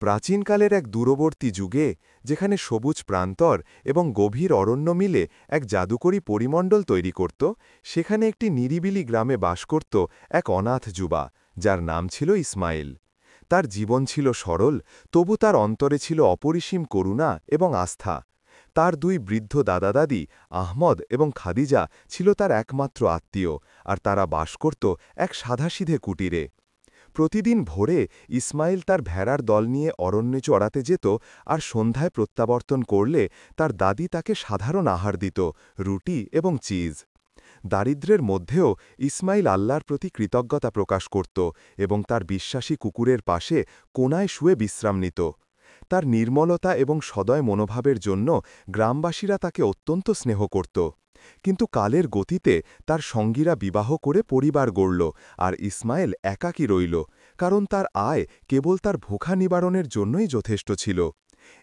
প্রাচীনকালের এক দূরবর্তী যুগে যেখানে সবুজ প্রান্তর এবং গভীর অরণ্য মিলে এক জাদুকরী পরিমণ্ডল তৈরি করত, সেখানে একটি নিরিবিলি গ্রামে বাস করত এক অনাথ যুবা, যার নাম ছিল ইসমাইল। তার জীবন ছিল সরল, তবু তার অন্তরে ছিল অপরিসীম করুণা এবং আস্থা। তার দুই বৃদ্ধ দাদা-দাদি আহমদ এবং খাদিজা ছিল তার একমাত্র আত্মীয়, আর তারা বাস করত এক সাধাসিধে কুটিরে। প্রতিদিন ভোরে ইসমাইল তার ভেড়ার দল নিয়ে অরণ্যে চড়াতে যেত, আর সন্ধ্যায় প্রত্যাবর্তন করলে তার দাদি তাকে সাধারণ আহার দিত, রুটি এবং চিজ। দারিদ্র্যের মধ্যেও ইসমাইল আল্লাহর প্রতি কৃতজ্ঞতা প্রকাশ করত এবং তার বিশ্বাসী কুকুরের পাশে কোনায় শুয়ে বিশ্রাম নিত। তার নির্মলতা এবং সদয় মনোভাবের জন্য গ্রামবাসীরা তাকে অত্যন্ত স্নেহ করত। কিন্তু কালের গতিতে তার সঙ্গীরা বিবাহ করে পরিবার গড়ল, আর ইসমাইল একাকী রইল, কারণ তার আয় কেবল তার ভোখা নিবারণের জন্যই যথেষ্ট ছিল।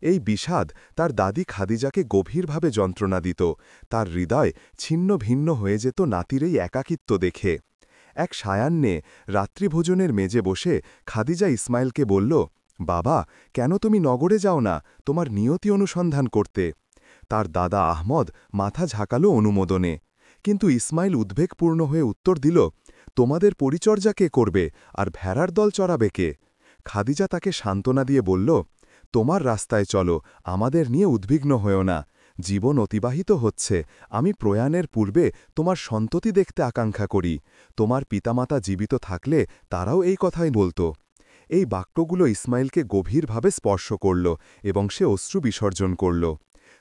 এই বিষাদ তার দাদি খাদিজাকে গভীরভাবে যন্ত্রণা দিত। তার হৃদয় ছিন্ন ভিন্ন হয়ে যেত নাতির এই একাকিত্ব দেখে। এক সায়াহ্নে রাত্রিভোজনের মেজে বসে খাদিজা ইসমাইলকে বলল, বাবা, কেন তুমি নগরে যাও না তোমার নিয়তি অনুসন্ধান করতে? তার দাদা আহমদ মাথা ঝাঁকালো অনুমোদনে, কিন্তু ইসমাইল উদ্বেগপূর্ণ হয়ে উত্তর দিল, তোমাদের পরিচর্যা কে করবে, আর ভেড়ার দল চড়াবে কে? খাদিজা তাকে সান্ত্বনা দিয়ে বলল, তোমার রাস্তায় চলো, আমাদের নিয়ে উদ্বিগ্ন হয়েও না। জীবন অতিবাহিত হচ্ছে, আমি প্রয়াণের পূর্বে তোমার সন্ততি দেখতে আকাঙ্ক্ষা করি। তোমার পিতামাতা জীবিত থাকলে তারাও এই কথাই বলত। এই বাক্যগুলো ইসমাইলকে গভীরভাবে স্পর্শ করল এবং সে অশ্রু বিসর্জন করল।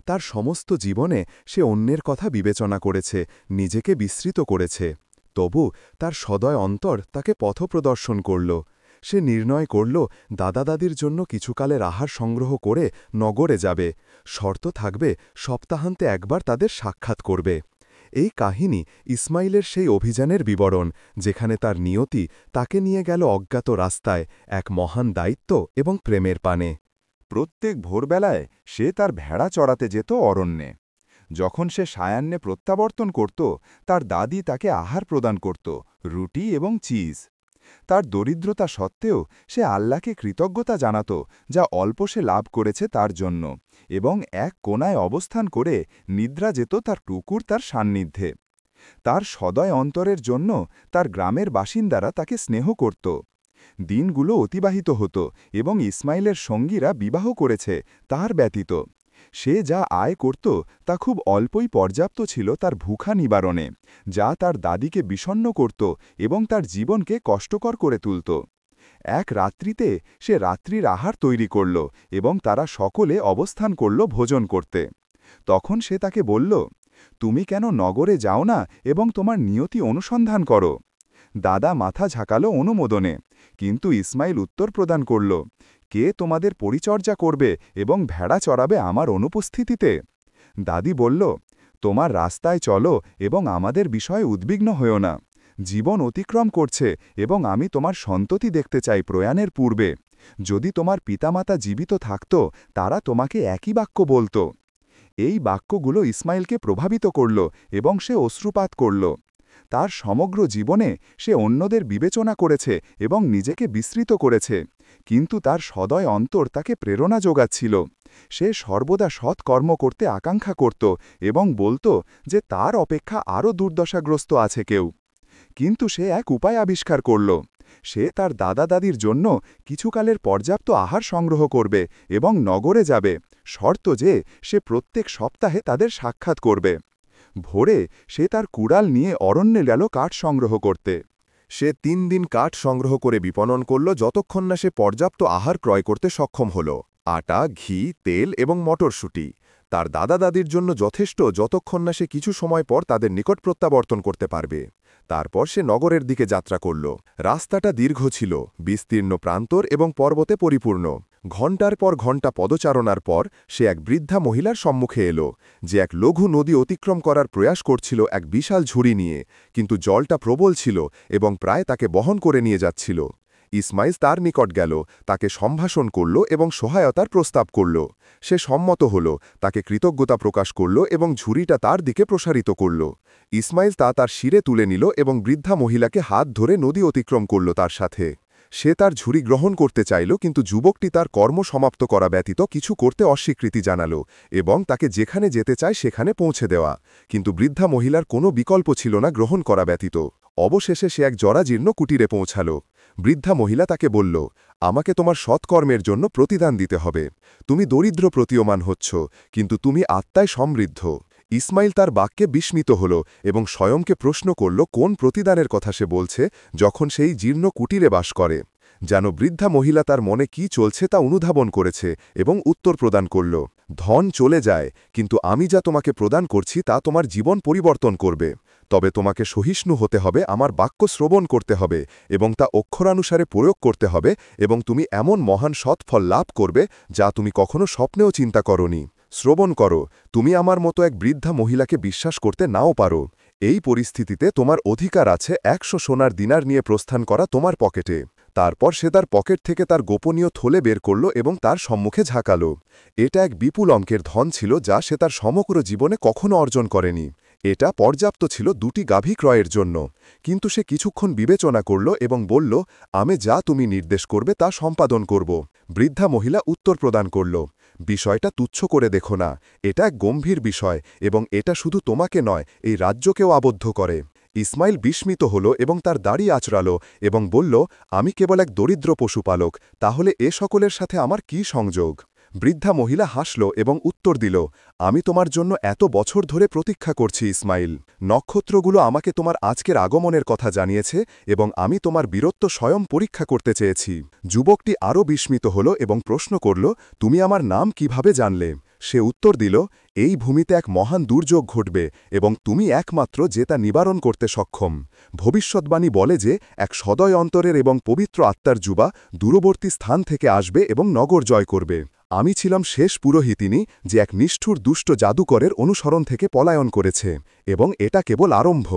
তার সমস্ত জীবনে সে অন্যের কথা বিবেচনা করেছে, নিজেকে বিস্মৃত করেছে। তবু তার সদয় অন্তর তাকে পথপ্রদর্শন করল। সে নির্ণয় করল দাদা-দাদির জন্য কিছুকালের আহার সংগ্রহ করে নগরে যাবে, শর্ত থাকবে সপ্তাহান্তে একবার তাদের সাক্ষাৎ করবে। এই কাহিনী ইসমাইলের সেই অভিযানের বিবরণ, যেখানে তার নিয়তি তাকে নিয়ে গেল অজ্ঞাত রাস্তায়, এক মহান দায়িত্ব এবং প্রেমের পানে। প্রত্যেক ভোরবেলায় সে তার ভেড়া চড়াতে যেত অরণ্যে। যখন সে সায়াহ্নে প্রত্যাবর্তন করত, তার দাদি তাকে আহার প্রদান করত, রুটি এবং চিজ। তার দরিদ্রতা সত্ত্বেও সে আল্লাহকে কৃতজ্ঞতা জানাত, যা অল্প সে লাভ করেছে তার জন্য, এবং এক কোনায় অবস্থান করে নিদ্রা যেত তার কুকুর তার সান্নিধ্যে। তার সদয় অন্তরের জন্য তার গ্রামের বাসিন্দারা তাকে স্নেহ করত। দিনগুলো অতিবাহিত হতো এবং ইসমাইলের সঙ্গীরা বিবাহ করেছে তার ব্যতীত। সে যা আয় করত তা খুব অল্পই পর্যাপ্ত ছিল তার ভুখা নিবারণে, যা তার দাদিকে বিষণ্ণ করত এবং তার জীবনকে কষ্টকর করে তুলত। এক রাত্রিতে সে রাত্রির আহার তৈরি করল এবং তারা সকলে অবস্থান করল ভোজন করতে। তখন সে তাকে বলল, তুমি কেন নগরে যাও না এবং তোমার নিয়তি অনুসন্ধান করো? দাদা মাথা ঝাঁকালো অনুমোদনে, কিন্তু ইসমাইল উত্তর প্রদান করল, কে তোমাদের পরিচর্যা করবে এবং ভেড়া চড়াবে আমার অনুপস্থিতিতে? দাদি বলল, তোমার রাস্তায় চলো এবং আমাদের বিষয়ে উদ্বিগ্ন হও না। জীবন অতিক্রম করছে এবং আমি তোমার সন্ততি দেখতে চাই প্রয়াণের পূর্বে। যদি তোমার পিতামাতা জীবিত থাকত, তারা তোমাকে একই বাক্য বলত। এই বাক্যগুলো ইসমাইলকে প্রভাবিত করল এবং সে অশ্রুপাত করল। তার সমগ্র জীবনে সে অন্যদের বিবেচনা করেছে এবং নিজেকে বিস্মৃত করেছে, কিন্তু তার সদয় অন্তর তাকে প্রেরণা যোগাচ্ছিল। সে সর্বদা সৎ কর্ম করতে আকাঙ্ক্ষা করত এবং বলত যে তার অপেক্ষা আরও দুর্দশাগ্রস্ত আছে কেউ। কিন্তু সে এক উপায় আবিষ্কার করল। সে তার দাদা-দাদির জন্য কিছুকালের পর্যাপ্ত আহার সংগ্রহ করবে এবং নগরে যাবে, শর্ত যে সে প্রত্যেক সপ্তাহে তাদের সাক্ষাৎ করবে। ভোরে সে তার কুড়াল নিয়ে অরণ্যে গেল কাঠ সংগ্রহ করতে। সে ৩ দিন কাঠ সংগ্রহ করে বিপণন করল, যতক্ষণ না সে পর্যাপ্ত আহার ক্রয় করতে সক্ষম হল। আটা, ঘি, তেল এবং মটরশুঁটি তার দাদা-দাদির জন্য যথেষ্ট, যতক্ষণ না সে কিছু সময় পর তাদের নিকট প্রত্যাবর্তন করতে পারবে। তারপর সে নগরের দিকে যাত্রা করল। রাস্তাটা দীর্ঘ ছিল, বিস্তীর্ণ প্রান্তর এবং পর্বতে পরিপূর্ণ। ঘণ্টার পর ঘণ্টা পদচারণার পর সে এক বৃদ্ধা মহিলার সম্মুখে এল, যে এক লঘু নদী অতিক্রম করার প্রয়াস করছিল এক বিশাল ঝুড়ি নিয়ে, কিন্তু জলটা প্রবল ছিল এবং প্রায় তাকে বহন করে নিয়ে যাচ্ছিল। ইসমাইল তার নিকট গেল, তাকে সম্ভাষণ করল এবং সহায়তার প্রস্তাব করল। সে সম্মত হল, তাকে কৃতজ্ঞতা প্রকাশ করল এবং ঝুড়িটা তার দিকে প্রসারিত করল। ইসমাইল তা তার শিরে তুলে নিল এবং বৃদ্ধা মহিলাকে হাত ধরে নদী অতিক্রম করল তার সাথে। সে তার ঝুড়ি গ্রহণ করতে চাইল, কিন্তু যুবকটি তার কর্ম সমাপ্ত করা ব্যতীত কিছু করতে অস্বীকৃতি জানাল এবং তাকে যেখানে যেতে চায় সেখানে পৌঁছে দেওয়া। কিন্তু বৃদ্ধা মহিলার কোনো বিকল্প ছিল না গ্রহণ করা ব্যতীত। অবশেষে সে এক জরাজীর্ণ কুটিরে পৌঁছাল। বৃদ্ধা মহিলা তাকে বলল, আমাকে তোমার সৎকর্মের জন্য প্রতিদান দিতে হবে। তুমি দরিদ্র প্রতীয়মান হচ্ছ, কিন্তু তুমি আত্মায় সমৃদ্ধ। ইসমাইল তার বাক্যে বিস্মিত হল এবং স্বয়ংকে প্রশ্ন করল কোন প্রতিদানের কথা সে বলছে, যখন সেই জীর্ণ কুটিরে বাস করে। যেন বৃদ্ধা মহিলা তার মনে কি চলছে তা অনুধাবন করেছে এবং উত্তর প্রদান করল, ধন চলে যায়, কিন্তু আমি যা তোমাকে প্রদান করছি তা তোমার জীবন পরিবর্তন করবে। তবে তোমাকে সহিষ্ণু হতে হবে, আমার বাক্য শ্রবণ করতে হবে এবং তা অক্ষরানুসারে প্রয়োগ করতে হবে, এবং তুমি এমন মহান সৎফল লাভ করবে যা তুমি কখনো স্বপ্নেও চিন্তা করনি। শ্রবণ করো, তুমি আমার মতো এক বৃদ্ধা মহিলাকে বিশ্বাস করতে নাও পারো। এই পরিস্থিতিতে তোমার অধিকার আছে 100 সোনার দিনার নিয়ে প্রস্থান করা তোমার পকেটে। তারপর সে তার পকেট থেকে তার গোপনীয় থলে বের করল এবং তার সম্মুখে ঝাঁকাল। এটা এক বিপুল অঙ্কের ধন ছিল যা সে তার সমগ্র জীবনে কখনো অর্জন করেনি। এটা পর্যাপ্ত ছিল 2টি গাভী ক্রয়ের জন্য। কিন্তু সে কিছুক্ষণ বিবেচনা করল এবং বলল, আমি যা তুমি নির্দেশ করবে তা সম্পাদন করব। বৃদ্ধা মহিলা উত্তর প্রদান করল, বিষয়টা তুচ্ছ করে দেখো না, এটা এক গম্ভীর বিষয় এবং এটা শুধু তোমাকে নয়, এই রাজ্যকেও আবদ্ধ করে। ইসমাইল বিস্মিত হল এবং তার দাড়ি আঁচড়াল এবং বলল, আমি কেবল এক দরিদ্র পশুপালক, তাহলে এ সকলের সাথে আমার কি সংযোগ? বৃদ্ধা মহিলা হাসল এবং উত্তর দিল, আমি তোমার জন্য এত বছর ধরে প্রতীক্ষা করছি ইসমাইল। নক্ষত্রগুলো আমাকে তোমার আজকের আগমনের কথা জানিয়েছে এবং আমি তোমার বীরত্ব স্বয়ং পরীক্ষা করতে চেয়েছি। যুবকটি আরও বিস্মিত হল এবং প্রশ্ন করল, তুমি আমার নাম কিভাবে জানলে? সে উত্তর দিল, এই ভূমিতে এক মহান দুর্যোগ ঘটবে এবং তুমি একমাত্র যে তা নিবারণ করতে সক্ষম। ভবিষ্যৎবাণী বলে যে এক সদয় অন্তরের এবং পবিত্র আত্মার যুবা দূরবর্তী স্থান থেকে আসবে এবং নগর জয় করবে। আমি ছিলাম শেষ পুরোহিতিনী যে এক নিষ্ঠুর দুষ্ট জাদুকরের অনুসরণ থেকে পলায়ন করেছে, এবং এটা কেবল আরম্ভ।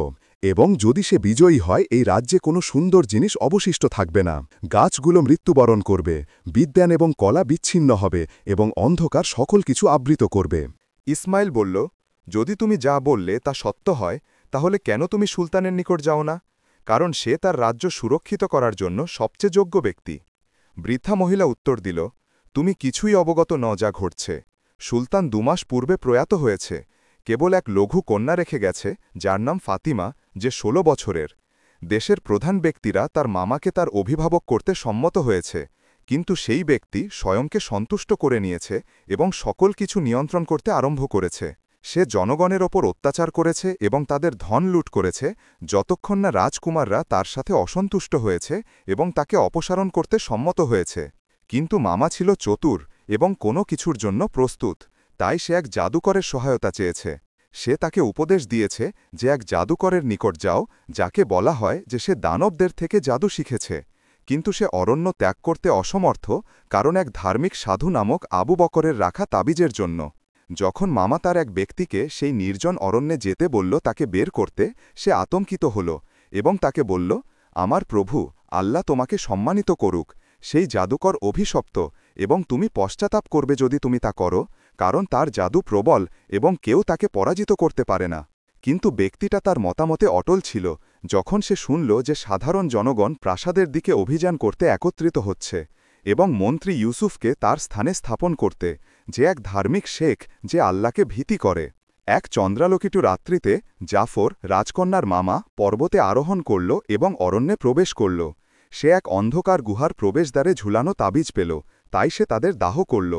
এবং যদি সে বিজয়ী হয়, এই রাজ্যে কোনো সুন্দর জিনিস অবশিষ্ট থাকবে না। গাছগুলো মৃত্যুবরণ করবে, বিজ্ঞান এবং কলা বিচ্ছিন্ন হবে এবং অন্ধকার সকল কিছু আবৃত করবে। ইসমাইল বলল, যদি তুমি যা বললে তা সত্য হয়, তাহলে কেন তুমি সুলতানের নিকট যাও না? কারণ সে তার রাজ্য সুরক্ষিত করার জন্য সবচেয়ে যোগ্য ব্যক্তি। বৃদ্ধা মহিলা উত্তর দিল, তুমি কিছুই অবগত ন যা ঘটছে। সুলতান 2 মাস পূর্বে প্রয়াত হয়েছে, কেবল এক লঘু কন্যা রেখে গেছে যার নাম ফাতিমা, যে 16 বছরের। দেশের প্রধান ব্যক্তিরা তার মামাকে তার অভিভাবক করতে সম্মত হয়েছে, কিন্তু সেই ব্যক্তি স্বয়ংকে সন্তুষ্ট করে নিয়েছে এবং সকল কিছু নিয়ন্ত্রণ করতে আরম্ভ করেছে। সে জনগণের ওপর অত্যাচার করেছে এবং তাদের ধন লুট করেছে, যতক্ষণ না রাজকুমাররা তার সাথে অসন্তুষ্ট হয়েছে এবং তাকে অপসারণ করতে সম্মত হয়েছে। কিন্তু মামা ছিল চতুর এবং কোনো কিছুর জন্য প্রস্তুত, তাই সে এক জাদুকরের সহায়তা চেয়েছে। সে তাকে উপদেশ দিয়েছে যে এক জাদুকরের নিকট যাও, যাকে বলা হয় যে সে দানবদের থেকে জাদু শিখেছে। কিন্তু সে অরণ্য ত্যাগ করতে অসমর্থ, কারণ এক ধার্মিক সাধু নামক আবু বকরের রাখা তাবিজের জন্য। যখন মামা তার এক ব্যক্তিকে সেই নির্জন অরণ্যে যেতে বলল তাকে বের করতে, সে আতঙ্কিত হল এবং তাকে বলল, আমার প্রভু আল্লাহ তোমাকে সম্মানিত করুক, সেই জাদুকর অভিশপ্ত এবং তুমি পশ্চাতাপ করবে যদি তুমি তা করো, কারণ তার জাদু প্রবল এবং কেউ তাকে পরাজিত করতে পারে না। কিন্তু ব্যক্তিটা তার মতামতে অটল ছিল। যখন সে শুনল যে সাধারণ জনগণ প্রাসাদের দিকে অভিযান করতে একত্রিত হচ্ছে এবং মন্ত্রী ইউসুফকে তার স্থানে স্থাপন করতে, যে এক ধার্মিক শেখ যে আল্লাহকে ভীতি করে। এক চন্দ্রালোকিত রাত্রিতে জাফর, রাজকন্যার মামা, পর্বতে আরোহণ করল এবং অরণ্যে প্রবেশ করল। সে এক অন্ধকার গুহার প্রবেশদ্বারে ঝুলানো তাবিজ পেল, তাই সে তাদের দাহ করল।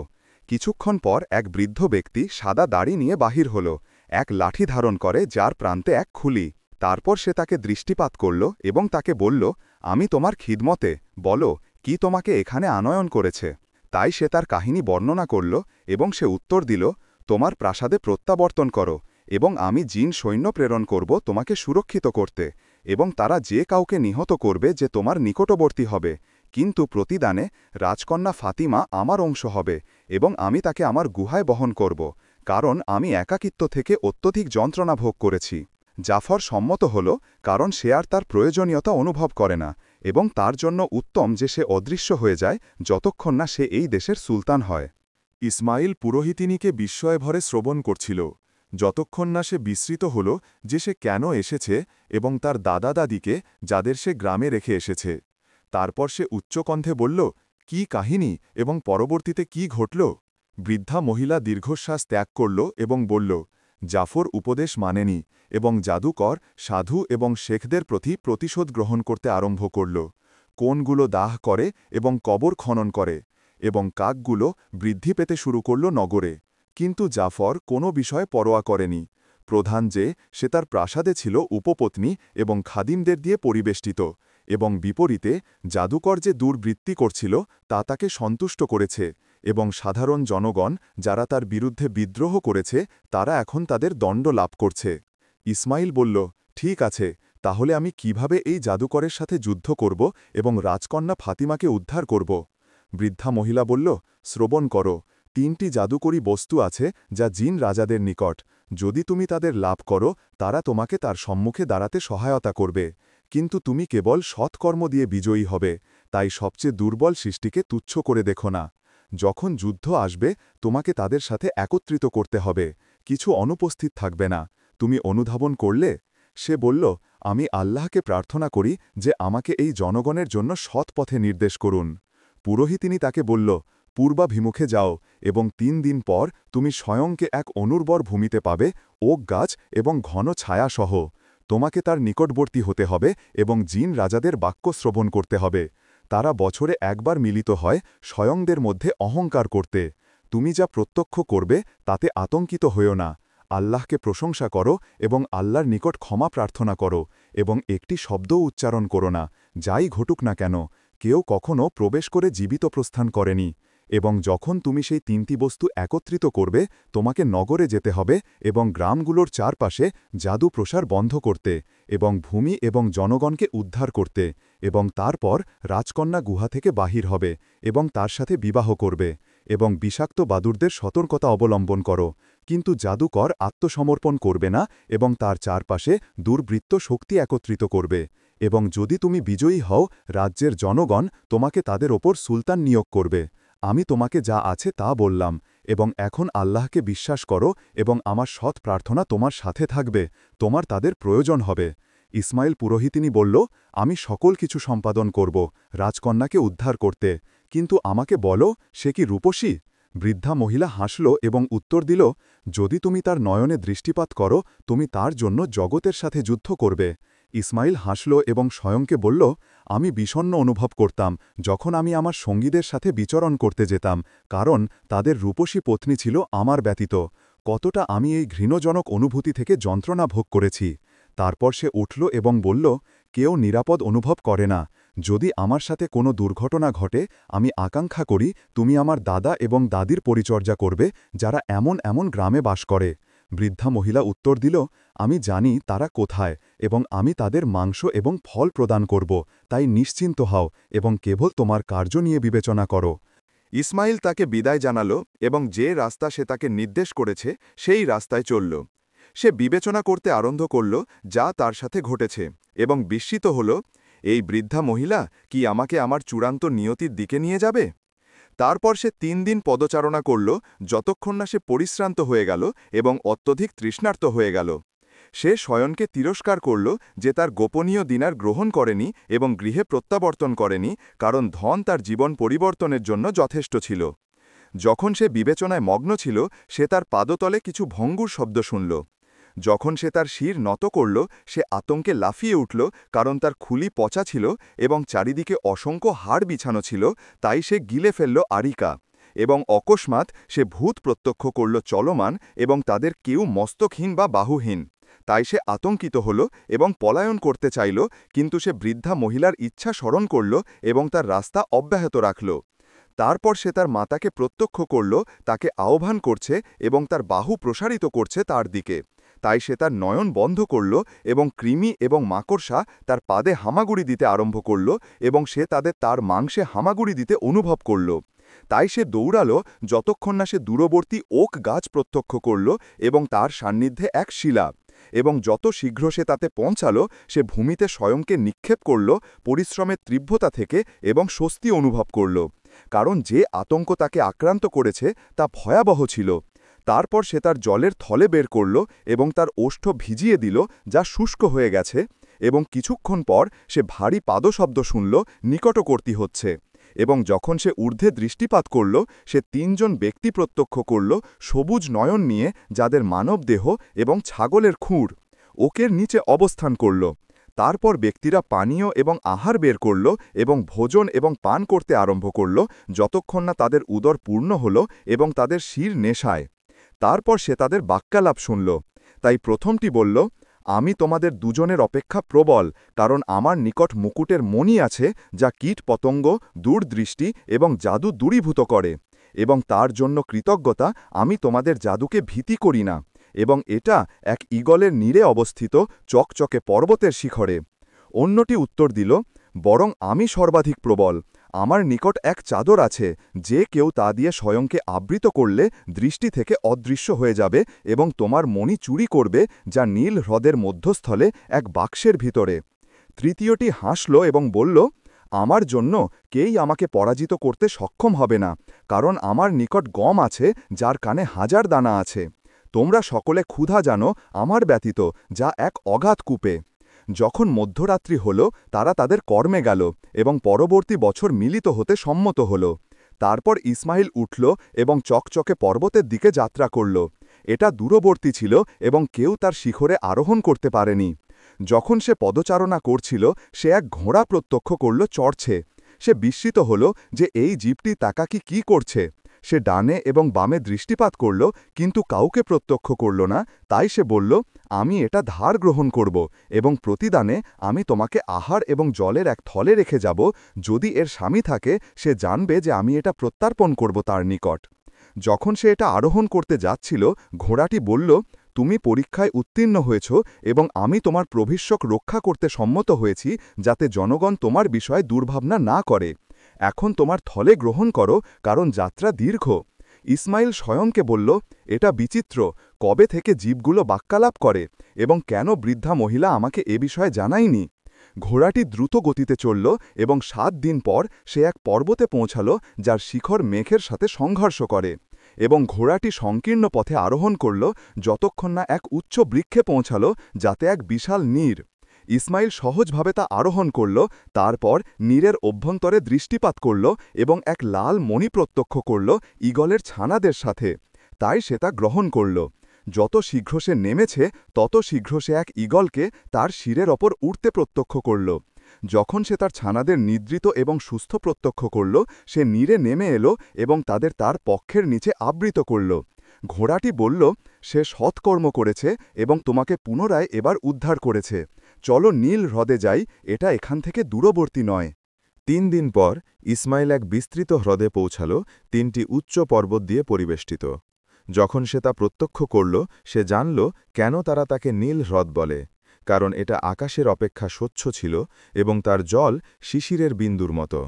কিছুক্ষণ পর এক বৃদ্ধ ব্যক্তি সাদা দাড়ি নিয়ে বাহির হল, এক লাঠি ধারণ করে যার প্রান্তে এক খুলি। তারপর সে তাকে দৃষ্টিপাত করল এবং তাকে বলল, আমি তোমার খিদমতে, বলো কি তোমাকে এখানে আনয়ন করেছে। তাই সে তার কাহিনী বর্ণনা করল এবং সে উত্তর দিল, তোমার প্রাসাদে প্রত্যাবর্তন করো এবং আমি জিন সৈন্য প্রেরণ করব তোমাকে সুরক্ষিত করতে, এবং তারা যে কাউকে নিহত করবে যে তোমার নিকটবর্তী হবে। কিন্তু প্রতিদানে রাজকন্যা ফাতিমা আমার অংশ হবে এবং আমি তাকে আমার গুহায় বহন করব, কারণ আমি একাকিত্ব থেকে অত্যধিক যন্ত্রণা ভোগ করেছি। জাফর সম্মত হল, কারণ সে আর তার প্রয়োজনীয়তা অনুভব করে না এবং তার জন্য উত্তম যে সে অদৃশ্য হয়ে যায় যতক্ষণ না সে এই দেশের সুলতান হয়। ইসমাইল পুরোহিতিনীকে বিস্ময়ভরে শ্রবণ করছিল, যতক্ষণ না সে বিস্মৃত হল যে সে কেন এসেছে এবং তার দাদা দাদিকে, যাদের সে গ্রামে রেখে এসেছে। তারপর সে উচ্চকণ্ঠে বলল, কি কাহিনী এবং পরবর্তীতে কি ঘটল? বৃদ্ধা মহিলা দীর্ঘশ্বাস ত্যাগ করল এবং বলল, জাফর উপদেশ মানেনি এবং জাদুকর সাধু এবং শেখদের প্রতি প্রতিশোধ গ্রহণ করতে আরম্ভ করল। কোণগুলো দাহ করে এবং কবর খনন করে এবং কাকগুলো বৃদ্ধি পেতে শুরু করল নগরে। কিন্তু জাফর কোনো বিষয়ে পরোয়া করেনি। প্রধান যে সে তার প্রাসাদে ছিল উপপত্নী এবং খাদিমদের দিয়ে পরিবেষ্টিত, এবং বিপরীতে জাদুকর যে দুর্বৃত্তি করছিল তা তাকে সন্তুষ্ট করেছে, এবং সাধারণ জনগণ যারা তার বিরুদ্ধে বিদ্রোহ করেছে তারা এখন তাদের দণ্ড লাভ করছে। ইসমাইল বলল, ঠিক আছে, তাহলে আমি কিভাবে এই জাদুকরের সাথে যুদ্ধ করব এবং রাজকন্যা ফাতিমাকে উদ্ধার করব? বৃদ্ধা মহিলা বলল, শ্রবণ করো, 3টি জাদুকরী বস্তু আছে যা জিন রাজাদের নিকট। যদি তুমি তাদের লাভ করো তারা তোমাকে তার সম্মুখে দাঁড়াতে সহায়তা করবে, কিন্তু তুমি কেবল সৎকর্ম দিয়ে বিজয়ী হবে, তাই সবচেয়ে দুর্বল সৃষ্টিকে তুচ্ছ করে দেখো না। যখন যুদ্ধ আসবে তোমাকে তাদের সাথে একত্রিত করতে হবে, কিছু অনুপস্থিত থাকবে না। তুমি অনুধাবন করলে? সে বলল, আমি আল্লাহকে প্রার্থনা করি যে আমাকে এই জনগণের জন্য সৎ পথে নির্দেশ করুন। পুরোহিতিনী তাকে বলল, পূর্বাভিমুখে যাও এবং 3 দিন পর তুমি স্বয়ংকে এক অনুর্বর ভূমিতে পাবে, ওক গাছ এবং ঘন ছায়াসহ। তোমাকে তার নিকটবর্তী হতে হবে এবং জিন রাজাদের বাক্য শ্রবণ করতে হবে। তারা বছরে একবার মিলিত হয় স্বয়ংদের মধ্যে অহংকার করতে। তুমি যা প্রত্যক্ষ করবে তাতে আতঙ্কিত হইও না। আল্লাহকে প্রশংসা করো এবং আল্লাহর নিকট ক্ষমা প্রার্থনা করো, এবং একটি শব্দও উচ্চারণ করো না, যাই ঘটুক না কেন। কেউ কখনও প্রবেশ করে জীবিত প্রস্থান করেনি। এবং যখন তুমি সেই 3টি বস্তু একত্রিত করবে তোমাকে নগরে যেতে হবে এবং গ্রামগুলোর চারপাশে জাদু প্রসার বন্ধ করতে এবং ভূমি এবং জনগণকে উদ্ধার করতে, এবং তারপর রাজকন্যা গুহা থেকে বাহির হবে এবং তার সাথে বিবাহ করবে, এবং বিষাক্ত বাদুরদের সতর্কতা অবলম্বন করো, কিন্তু জাদুকর আত্মসমর্পণ করবে না এবং তার চারপাশে দুর্বৃত্ত শক্তি একত্রিত করবে। এবং যদি তুমি বিজয়ী হও রাজ্যের জনগণ তোমাকে তাদের ওপর সুলতান নিয়োগ করবে। আমি তোমাকে যা আছে তা বললাম, এবং এখন আল্লাহকে বিশ্বাস করো এবং আমার সৎ প্রার্থনা তোমার সাথে থাকবে, তোমার তাদের প্রয়োজন হবে। ইসমাইল পুরোহিতিনী বলল, আমি সকল কিছু সম্পাদন করব রাজকন্যাকে উদ্ধার করতে, কিন্তু আমাকে বলো সে কি রূপসী? বৃদ্ধা মহিলা হাসল এবং উত্তর দিল, যদি তুমি তার নয়নে দৃষ্টিপাত করো তুমি তার জন্য জগতের সাথে যুদ্ধ করবে। ইসমাইল হাসল এবং স্বয়ংকে বলল, আমি বিষণ্ণ অনুভব করতাম যখন আমি আমার সঙ্গীদের সাথে বিচরণ করতে যেতাম, কারণ তাদের রূপসী পত্নী ছিল আমার ব্যতীত। কতটা আমি এই ঘৃণজনক অনুভূতি থেকে যন্ত্রণা ভোগ করেছি। তারপর সে উঠল এবং বলল, কেউ নিরাপদ অনুভব করে না। যদি আমার সাথে কোনো দুর্ঘটনা ঘটে আমি আকাঙ্ক্ষা করি তুমি আমার দাদা এবং দাদির পরিচর্যা করবে যারা এমন এমন গ্রামে বাস করে। বৃদ্ধা মহিলা উত্তর দিল, আমি জানি তারা কোথায় এবং আমি তাদের মাংস এবং ফল প্রদান করব, তাই নিশ্চিন্ত হও এবং কেবল তোমার কার্য নিয়ে বিবেচনা করো। ইসমাইল তাকে বিদায় জানাল এবং যে রাস্তা সে তাকে নির্দেশ করেছে সেই রাস্তায় চলল। সে বিবেচনা করতে আরম্ভ করল যা তার সাথে ঘটেছে এবং বিস্মিত হল, এই বৃদ্ধা মহিলা কি আমাকে আমার চূড়ান্ত নিয়তির দিকে নিয়ে যাবে? তারপর সে 3 দিন পদচারণা করল যতক্ষণ না সে পরিশ্রান্ত হয়ে গেল এবং অত্যধিক তৃষ্ণার্ত হয়ে গেল। সে শয়নকে তিরস্কার করল যে তার গোপনীয় দিনার গ্রহণ করেনি এবং গৃহে প্রত্যাবর্তন করেনি, কারণ ধন তার জীবন পরিবর্তনের জন্য যথেষ্ট ছিল। যখন সে বিবেচনায় মগ্ন ছিল সে তার পাদতলে কিছু ভঙ্গুর শব্দ শুনল। যখন সে তার শির নত করল সে আতঙ্কে লাফিয়ে উঠল, কারণ তার খুলি পচা ছিল এবং চারিদিকে অসংখ্য হাড় বিছানো ছিল, তাই সে গিলে ফেলল আরিকা। এবং অকস্মাৎ সে ভূত প্রত্যক্ষ করল চলমান, এবং তাদের কেউ মস্তকহীন বা বাহুহীন। তাই সে আতঙ্কিত হল এবং পলায়ন করতে চাইল, কিন্তু সে বৃদ্ধা মহিলার ইচ্ছা স্মরণ করল এবং তার রাস্তা অব্যাহত রাখল। তারপর সে তার মাতাকে প্রত্যক্ষ করল, তাকে আহ্বান করছে এবং তার বাহু প্রসারিত করছে তার দিকে। তাই সে তার নয়ন বন্ধ করল এবং কৃমি এবং মাকড়সা তার পাদে হামাগুড়ি দিতে আরম্ভ করল এবং সে তার মাংসে হামাগুড়ি দিতে অনুভব করল। তাই সে দৌড়াল যতক্ষণ না সে দূরবর্তী ওক গাছ প্রত্যক্ষ করল এবং তার সান্নিধ্যে এক শিলা, এবং যত শীঘ্র সে তাতে পৌঁছাল সে ভূমিতে স্বয়ংকে নিক্ষেপ করল পরিশ্রমের তীব্রতা থেকে এবং স্বস্তি অনুভব করল, কারণ যে আতঙ্ক তাকে আক্রান্ত করেছে তা ভয়াবহ ছিল। তারপর সে তার জলের থলে বের করল এবং তার ওষ্ঠ ভিজিয়ে দিল যা শুষ্ক হয়ে গেছে, এবং কিছুক্ষণ পর সে ভারী পাদশব্দ শুনল নিকটবর্তী হচ্ছে, এবং যখন সে ঊর্ধ্বে দৃষ্টিপাত করল সে ৩ জন ব্যক্তি প্রত্যক্ষ করল সবুজ নয়ন নিয়ে, যাদের মানব দেহ এবং ছাগলের খুঁড় ওকের নিচে অবস্থান করল। তারপর ব্যক্তিরা পানীয় এবং আহার বের করল এবং ভোজন এবং পান করতে আরম্ভ করল, যতক্ষণ না তাদের উদর পূর্ণ হল এবং তাদের শির নেশায়। তারপর সে তাদের বাক্যালাপ শুনল। তাই প্রথমটি বলল, আমি তোমাদের দুজনের অপেক্ষা প্রবল, কারণ আমার নিকট মুকুটের মণি আছে, যা কীট পতঙ্গ, দূরদৃষ্টি এবং জাদু দূরীভূত করে, এবং তার জন্য কৃতজ্ঞতা আমি তোমাদের জাদুকে ভীতি করি না, এবং এটা এক ঈগলের নীড়ে অবস্থিত চকচকে পর্বতের শিখরে। অন্যটি উত্তর দিল, বরং আমি সর্বাধিক প্রবল। আমার নিকট এক চাদর আছে, যে কেউ তা দিয়ে স্বয়ংকে আবৃত করলে দৃষ্টি থেকে অদৃশ্য হয়ে যাবে এবং তোমার মণি চুরি করবে, যা নীল হ্রদের মধ্যস্থলে এক বাক্সের ভিতরে। তৃতীয়টি হাসল এবং বলল, আমার জন্য কেই আমাকে পরাজিত করতে সক্ষম হবে না, কারণ আমার নিকট গম আছে, যার কানে 1000 দানা আছে। তোমরা সকলে ক্ষুধা জানো আমার ব্যতীত, যা এক অগাধ কূপে। যখন মধ্যরাত্রি হল, তারা তাদের কর্মে গেল এবং পরবর্তী বছর মিলিত হতে সম্মত হল। তারপর ইসমাইল উঠল এবং চকচকে পর্বতের দিকে যাত্রা করল। এটা দূরবর্তী ছিল এবং কেউ তার শিখরে আরোহণ করতে পারেনি। যখন সে পদচারণা করছিল, সে এক ঘোড়া প্রত্যক্ষ করল চড়ছে। সে বিস্মিত হল যে এই জীবটি তাকাকি কি করছে। সে ডানে এবং বামে দৃষ্টিপাত করল, কিন্তু কাউকে প্রত্যক্ষ করল না। তাই সে বলল, আমি এটা ধার গ্রহণ করব এবং প্রতিদানে আমি তোমাকে আহার এবং জলের এক থলে রেখে যাব। যদি এর স্বামী থাকে, সে জানবে যে আমি এটা প্রত্যার্পণ করব তার নিকট। যখন সে এটা আরোহণ করতে যাচ্ছিল, ঘোড়াটি বলল, তুমি পরীক্ষায় উত্তীর্ণ হয়েছ এবং আমি তোমার প্রভিষক রক্ষা করতে সম্মত হয়েছি, যাতে জনগণ তোমার বিষয়ে দুর্ভাবনা না করে। এখন তোমার থলে গ্রহণ করো, কারণ যাত্রা দীর্ঘ। ইসমাইল স্বয়ংকে বলল, এটা বিচিত্র, কবে থেকে জীবগুলো বাক্যালাপ করে এবং কেন বৃদ্ধা মহিলা আমাকে এ বিষয়ে জানায়নি। ঘোড়াটি দ্রুত গতিতে চলল এবং 7 দিন পর সে এক পর্বতে পৌঁছাল, যার শিখর মেঘের সাথে সংঘর্ষ করে, এবং ঘোড়াটি সংকীর্ণ পথে আরোহণ করল যতক্ষণ না এক উচ্চ বৃক্ষে পৌঁছাল, যাতে এক বিশাল নীর। ইসমাইল সহজভাবে তা আরোহণ করল। তারপর নীরের অভ্যন্তরে দৃষ্টিপাত করল এবং এক লাল মণি প্রত্যক্ষ করল ঈগলের ছানাদের সাথে। তাই সে তা গ্রহণ করল। যত শীঘ্র সে নেমেছে, তত শীঘ্র সে এক ঈগলকে তার শিরের ওপর উড়তে প্রত্যক্ষ করল। যখন সে তার ছানাদের নিদ্রিত এবং সুস্থ প্রত্যক্ষ করল, সে নীরে নেমে এলো এবং তাদের তার পক্ষের নিচে আবৃত করল। ঘোড়াটি বলল, সে সৎকর্ম করেছে এবং তোমাকে পুনরায় এবার উদ্ধার করেছে। চলো নীল হ্রদে যাই, এটা এখান থেকে দূরবর্তী নয়। 3 দিন পর ইসমাইল এক বিস্তৃত হ্রদে পৌঁছাল, 3টি উচ্চ পর্বত দিয়ে পরিবেষ্টিত। যখন সে তা প্রত্যক্ষ করল, সে জানল কেন তারা তাকে নীল হ্রদ বলে, কারণ এটা আকাশের অপেক্ষা স্বচ্ছ ছিল এবং তার জল শিশিরের বিন্দুর মতো।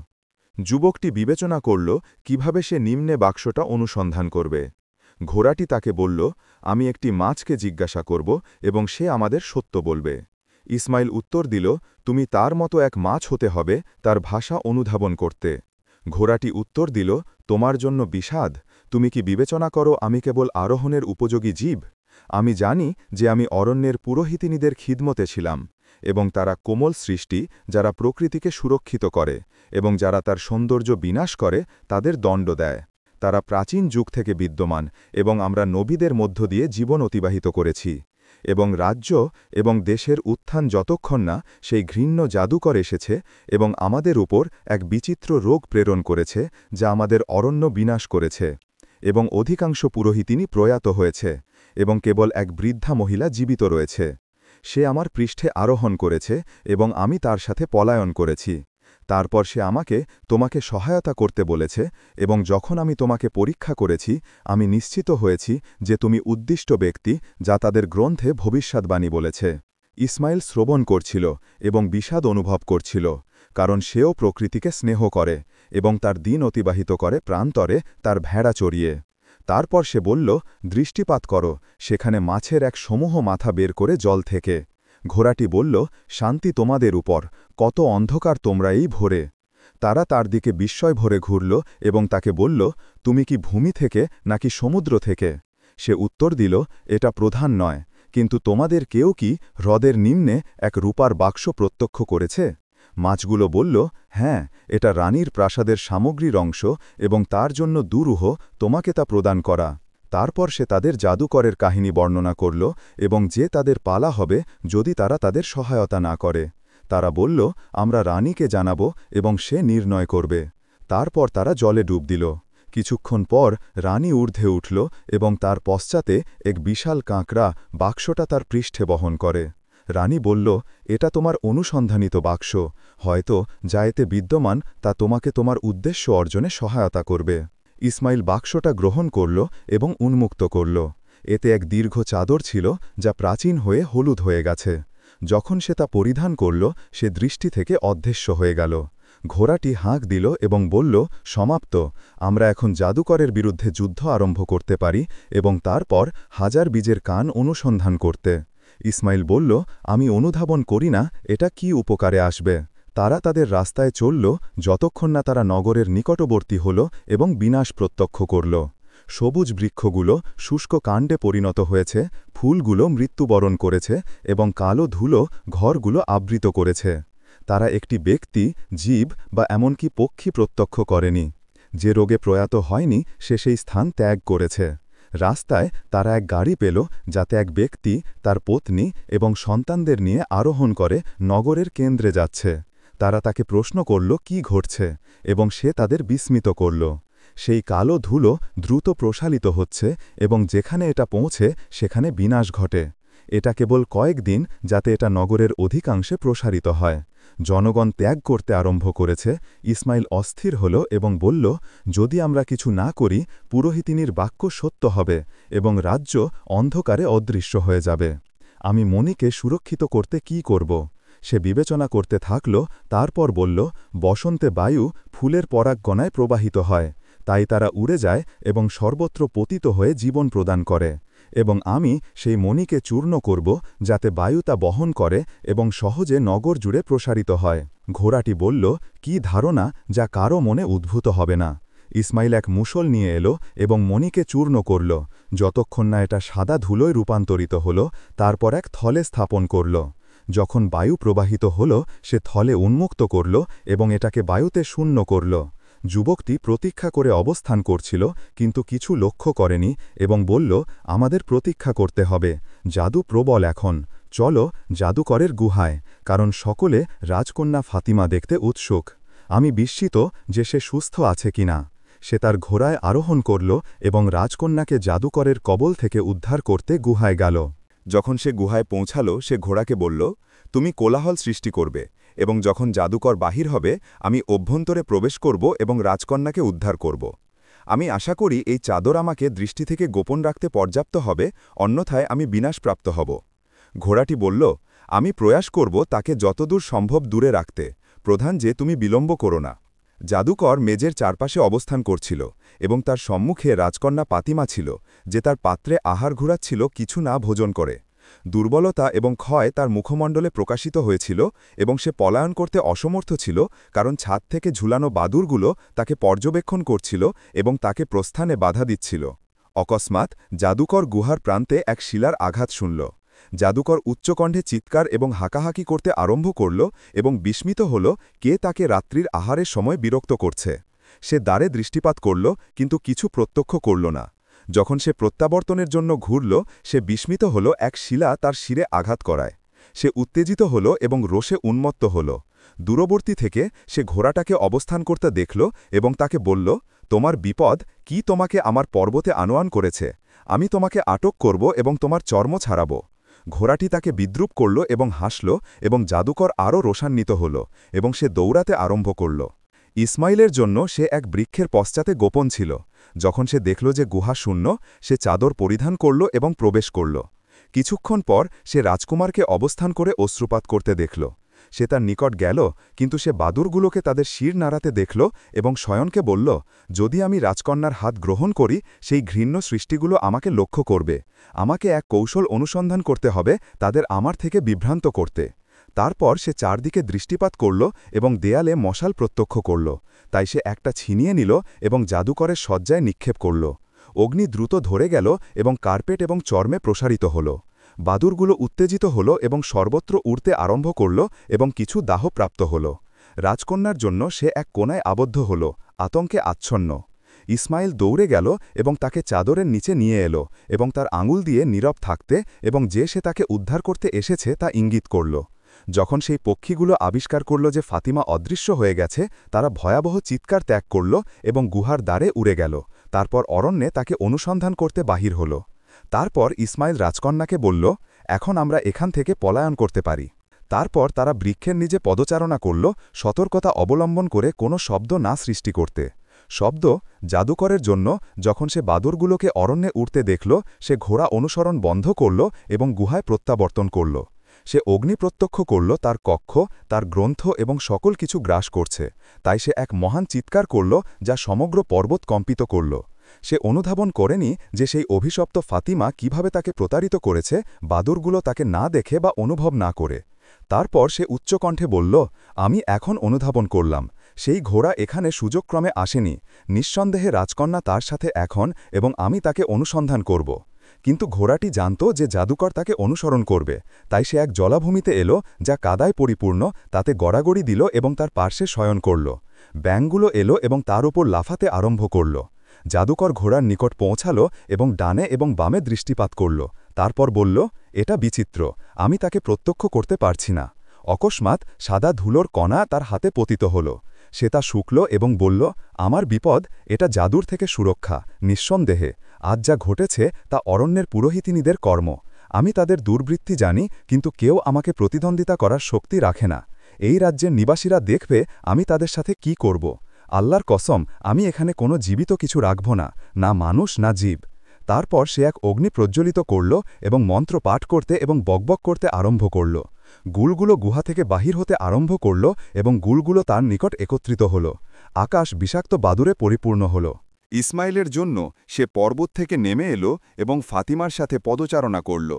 যুবকটি বিবেচনা করল কিভাবে সে নিম্নে বাক্সটা অনুসন্ধান করবে। ঘোড়াটি তাকে বলল, আমি একটি মাছকে জিজ্ঞাসা করব এবং সে আমাদের সত্য বলবে। ইসমাইল উত্তর দিল, তুমি তার মতো এক মাছ হতে হবে তার ভাষা অনুধাবন করতে। ঘোড়াটি উত্তর দিল, তোমার জন্য বিষাদ, তুমি কি বিবেচনা করো আমি কেবল আরোহণের উপযোগী জীব? আমি জানি যে আমি অরণ্যের পুরোহিতিনীদের খিদমতে ছিলাম, এবং তারা কোমল সৃষ্টি, যারা প্রকৃতিকে সুরক্ষিত করে, এবং যারা তার সৌন্দর্য বিনাশ করে তাদের দণ্ড দেয়। তারা প্রাচীন যুগ থেকে বিদ্যমান, এবং আমরা নবীদের মধ্য দিয়ে জীবন অতিবাহিত করেছি। এবং রাজ্য এবং দেশের উত্থান যতক্ষণ না সেই ঘৃণ্য জাদুকর এসেছে এবং আমাদের উপর এক বিচিত্র রোগ প্রেরণ করেছে, যা আমাদের অরণ্য বিনাশ করেছে, এবং অধিকাংশ পুরোহিতিনী প্রয়াত হয়েছে, এবং কেবল এক বৃদ্ধা মহিলা জীবিত রয়েছে। সে আমার পৃষ্ঠে আরোহণ করেছে এবং আমি তার সাথে পলায়ন করেছি। তারপর সে আমাকে তোমাকে সহায়তা করতে বলেছে, এবং যখন আমি তোমাকে পরীক্ষা করেছি, আমি নিশ্চিত হয়েছি যে তুমি উদ্দিষ্ট ব্যক্তি, যা তাদের গ্রন্থে ভবিষ্যদ্বাণী বলেছে। ইসমাইল শ্রবণ করছিল এবং বিষাদ অনুভব করছিল, কারণ সেও প্রকৃতিকে স্নেহ করে এবং তার দিন অতিবাহিত করে প্রান্তরে তার ভেড়া চড়িয়ে। তারপর সে বলল, দৃষ্টিপাত করো, সেখানে মাছের এক সমূহ মাথা বের করে জল থেকে। ঘোড়াটি বলল, শান্তি তোমাদের উপর, কত অন্ধকার তোমরা এই ভোরে। তারা তার দিকে বিস্ময় ভরে ঘুরল এবং তাকে বলল, তুমি কি ভূমি থেকে নাকি সমুদ্র থেকে? সে উত্তর দিল, এটা প্রধান নয়, কিন্তু তোমাদের কেউ কি হ্রদের নিম্নে এক রূপার বাক্স প্রত্যক্ষ করেছে? মাছগুলো বলল, হ্যাঁ, এটা রানীর প্রাসাদের সামগ্রীর অংশ এবং তার জন্য দুরূহ তোমাকে তা প্রদান করা। তারপর সে তাদের জাদুকরের কাহিনী বর্ণনা করল এবং যে তাদের পালা হবে যদি তারা তাদের সহায়তা না করে। তারা বলল, আমরা রানীকে জানাব এবং সে নির্ণয় করবে। তারপর তারা জলে ডুব দিল। কিছুক্ষণ পর রানী ঊর্ধ্বে উঠল এবং তার পশ্চাতে এক বিশাল কাঁকড়া বাক্সটা তার পৃষ্ঠে বহন করে। রানী বলল, এটা তোমার অনুসন্ধানিত বাক্স, হয়তো যা এতে বিদ্যমান তা তোমাকে তোমার উদ্দেশ্য অর্জনে সহায়তা করবে। ইসমাইল বাক্সটা গ্রহণ করল এবং উন্মুক্ত করল। এতে এক দীর্ঘ চাদর ছিল যা প্রাচীন হয়ে হলুদ হয়ে গেছে। যখন সে তা পরিধান করল সে দৃষ্টি থেকে অদৃশ্য হয়ে গেল। ঘোড়াটি হাঁক দিল এবং বলল, সমাপ্ত, আমরা এখন জাদুকরের বিরুদ্ধে যুদ্ধ আরম্ভ করতে পারি এবং তারপর হাজার বীজের কান অনুসন্ধান করতে। ইসমাইল বলল, আমি অনুধাবন করি না এটা কি উপকারে আসবে। তারা তাদের রাস্তায় চলল যতক্ষণ না তারা নগরের নিকটবর্তী হল এবং বিনাশ প্রত্যক্ষ করল। সবুজ বৃক্ষগুলো শুষ্ক কাণ্ডে পরিণত হয়েছে, ফুলগুলো মৃত্যুবরণ করেছে এবং কালো ধুলো ঘরগুলো আবৃত করেছে। তারা একটি ব্যক্তি, জীব বা এমনকি পক্ষী প্রত্যক্ষ করেনি। যে রোগে প্রয়াত হয়নি সে সেই স্থান ত্যাগ করেছে। রাস্তায় তারা এক গাড়ি পেল যাতে এক ব্যক্তি তার পত্নী এবং সন্তানদের নিয়ে আরোহণ করে নগরের কেন্দ্রে যাচ্ছে। তারা তাকে প্রশ্ন করল কি ঘটছে এবং সে তাদের বিস্মিত করল। সেই কালো ধুলো দ্রুত প্রসারিত হচ্ছে এবং যেখানে এটা পৌঁছে সেখানে বিনাশ ঘটে। এটা কেবল কয়েকদিন যাতে এটা নগরের অধিকাংশে প্রসারিত হয়। জনগণ ত্যাগ করতে আরম্ভ করেছে। ইসমাইল অস্থির হল এবং বলল, যদি আমরা কিছু না করি পুরোহিতিনীর বাক্য সত্য হবে এবং রাজ্য অন্ধকারে অদৃশ্য হয়ে যাবে। আমি মণিকে সুরক্ষিত করতে কি করব? সে বিবেচনা করতে থাকল, তারপর বলল, বসন্তে বায়ু ফুলের পরাগগণায় প্রবাহিত হয়, তাই তারা উড়ে যায় এবং সর্বত্র পতিত হয়ে জীবন প্রদান করে, এবং আমি সেই মণিকে চূর্ণ করব যাতে বায়ু তা বহন করে এবং সহজে নগর জুড়ে প্রসারিত হয়। ঘোড়াটি বলল, কি ধারণা যা কারও মনে উদ্ভূত হবে না। ইসমাইল এক মুষল নিয়ে এলো এবং মণিকে চূর্ণ করল, যতক্ষণ না এটা সাদা ধুলোয় রূপান্তরিত হল। তারপর এক থলে স্থাপন করল। যখন বায়ু প্রবাহিত হল সে থলে উন্মুক্ত করল এবং এটাকে বায়ুতে শূন্য করল। যুবকটি প্রতীক্ষা করে অবস্থান করছিল কিন্তু কিছু লক্ষ্য করেনি এবং বলল, আমাদের প্রতীক্ষা করতে হবে, জাদু প্রবল এখন, চলো জাদুকরের গুহায়, কারণ সকলে রাজকন্যা ফাতিমা দেখতে উৎসুক। আমি বিস্মিত যে সে সুস্থ আছে কিনা। সে তার ঘোড়ায় আরোহণ করল এবং রাজকন্যাকে জাদুকরের কবল থেকে উদ্ধার করতে গুহায় গেল। যখন সে গুহায় পৌঁছাল সে ঘোড়াকে বলল, তুমি কোলাহল সৃষ্টি করবে এবং যখন জাদুকর বাহির হবে আমি অভ্যন্তরে প্রবেশ করব এবং রাজকন্যাকে উদ্ধার করব। আমি আশা করি এই চাদর আমাকে দৃষ্টি থেকে গোপন রাখতে পর্যাপ্ত হবে, অন্যথায় আমি বিনাশপ্রাপ্ত হব। ঘোড়াটি বলল, আমি প্রয়াস করব তাকে যতদূর সম্ভব দূরে রাখতে, প্রধান যে তুমি বিলম্ব করো না। জাদুকর মেজের চারপাশে অবস্থান করছিল এবং তার সম্মুখে রাজকন্যা পাতিমা ছিল, যে তার পাত্রে আহার ঘুরাচ্ছিল কিছু না ভোজন করে। দুর্বলতা এবং ক্ষয় তার মুখমণ্ডলে প্রকাশিত হয়েছিল এবং সে পলায়ন করতে অসমর্থ ছিল, কারণ ছাদ থেকে ঝুলানো বাদুরগুলো তাকে পর্যবেক্ষণ করছিল এবং তাকে প্রস্থানে বাধা দিচ্ছিল। অকস্মাৎ জাদুকর গুহার প্রান্তে এক শিলার আঘাত শুনল। জাদুকর উচ্চকণ্ঠে চিৎকার এবং হাঁকাহাঁকি করতে আরম্ভ করল এবং বিস্মিত হল কে তাকে রাত্রির আহারের সময় বিরক্ত করছে। সে দ্বারে দৃষ্টিপাত করল কিন্তু কিছু প্রত্যক্ষ করল না। যখন সে প্রত্যাবর্তনের জন্য ঘুরল সে বিস্মিত হল এক শিলা তার শিরে আঘাত করায়। সে উত্তেজিত হল এবং রোষে উন্মত্ত হল। দূরবর্তী থেকে সে ঘোড়াটাকে অবস্থান করতে দেখল এবং তাকে বলল, তোমার বিপদ কি তোমাকে আমার পর্বতে আনোয়ান করেছে? আমি তোমাকে আটক করব এবং তোমার চর্ম ছাড়াব। ঘোড়াটি তাকে বিদ্রুপ করল এবং হাসল এবং জাদুকর আরও রোষান্বিত হল এবং সে দৌড়াতে আরম্ভ করল। ইসমাইলের জন্য সে এক বৃক্ষের পশ্চাতে গোপন ছিল। যখন সে দেখল যে গুহা শূন্য, সে চাদর পরিধান করল এবং প্রবেশ করল। কিছুক্ষণ পর সে রাজকুমারকে অবস্থান করে অশ্রুপাত করতে দেখল। সে তার নিকট গেল কিন্তু সে বাদুরগুলোকে তাদের শির নাড়াতে দেখল এবং শয়নকে বলল, যদি আমি রাজকন্যার হাত গ্রহণ করি সেই ঘৃণ্য সৃষ্টিগুলো আমাকে লক্ষ্য করবে। আমাকে এক কৌশল অনুসন্ধান করতে হবে তাদের আমার থেকে বিভ্রান্ত করতে। তারপর সে চারদিকে দৃষ্টিপাত করল এবং দেয়ালে মশাল প্রত্যক্ষ করল। তাই সে একটা ছিনিয়ে নিল এবং জাদুকরের শয্যায় নিক্ষেপ করল। অগ্নি দ্রুত ধরে গেল এবং কার্পেট এবং চর্মে প্রসারিত হল। বাদুরগুলো উত্তেজিত হল এবং সর্বত্র উড়তে আরম্ভ করল এবং কিছু দাহপ্রাপ্ত হল। রাজকন্যার জন্য সে এক কোণায় আবদ্ধ হল, আতঙ্কে আচ্ছন্ন। ইসমাইল দৌড়ে গেল এবং তাকে চাদরের নিচে নিয়ে এলো এবং তার আঙুল দিয়ে নীরব থাকতে এবং যে সে তাকে উদ্ধার করতে এসেছে তা ইঙ্গিত করল। যখন সেই পক্ষীগুলো আবিষ্কার করল যে ফাতিমা অদৃশ্য হয়ে গেছে, তারা ভয়াবহ চিৎকার ত্যাগ করল এবং গুহার দ্বারে উড়ে গেল। তারপর অরণ্যে তাকে অনুসন্ধান করতে বাহির হল। তারপর ইসমাইল রাজকন্যাকে বলল, এখন আমরা এখান থেকে পলায়ন করতে পারি। তারপর তারা বৃক্ষের নিচে পদচারণা করল, সতর্কতা অবলম্বন করে কোনো শব্দ না সৃষ্টি করতে। শব্দ জাদুকরের জন্য যখন সে বাদুরগুলোকে অরণ্যে উঠতে দেখল, সে ঘোড়া অনুসরণ বন্ধ করল এবং গুহায় প্রত্যাবর্তন করল। সে অগ্নি প্রত্যক্ষ করল, তার কক্ষ, তার গ্রন্থ এবং সকল কিছু গ্রাস করছে। তাই সে এক মহান চিৎকার করল যা সমগ্র পর্বত কম্পিত করল। সে অনুধাবন করেনি যে সেই অভিশপ্ত ফাতিমা কিভাবে তাকে প্রতারিত করেছে, বাদুরগুলো তাকে না দেখে বা অনুভব না করে। তারপর সে উচ্চকণ্ঠে বলল, আমি এখন অনুধাবন করলাম, সেই ঘোড়া এখানে সুযোগক্রমে আসেনি। নিঃসন্দেহে রাজকন্যা তার সাথে এখন এবং আমি তাকে অনুসন্ধান করব। কিন্তু ঘোড়াটি জানত যে জাদুকর তাকে অনুসরণ করবে, তাই সে এক জলাভূমিতে এলো যা কাদায় পরিপূর্ণ, তাতে গড়াগড়ি দিল এবং তার পার্শ্বে শয়ন করল। ব্যাঙগুলো এলো এবং তার উপর লাফাতে আরম্ভ করল। জাদুকর ঘোড়ার নিকট পৌঁছাল এবং ডানে এবং বামে দৃষ্টিপাত করল। তারপর বলল, এটা বিচিত্র, আমি তাকে প্রত্যক্ষ করতে পারছি না। অকস্মাৎ সাদা ধুলোর কণা তার হাতে পতিত হল। সে তা শুকল এবং বলল, আমার বিপদ, এটা জাদুর থেকে সুরক্ষা। নিঃসন্দেহে আজ যা ঘটেছে তা অরণ্যের পুরোহিতিনীদের কর্ম। আমি তাদের দুর্বৃত্তি জানি, কিন্তু কেউ আমাকে প্রতিদ্বন্দ্বিতা করার শক্তি রাখে না। এই রাজ্যের নিবাসীরা দেখবে আমি তাদের সাথে কি করব। আল্লাহর কসম, আমি এখানে কোনো জীবিত কিছু রাখব না, না মানুষ না জীব। তারপর সে এক অগ্নি প্রজ্বলিত করল এবং মন্ত্র পাঠ করতে এবং বকবক করতে আরম্ভ করল। গুলগুলো গুহা থেকে বাহির হতে আরম্ভ করল এবং গুলগুলো তার নিকট একত্রিত হল। আকাশ বিষাক্ত বাদুরে পরিপূর্ণ হল। ইসমাইলের জন্য সে পর্বত থেকে নেমে এলো এবং ফাতিমার সাথে পদচারণা করল।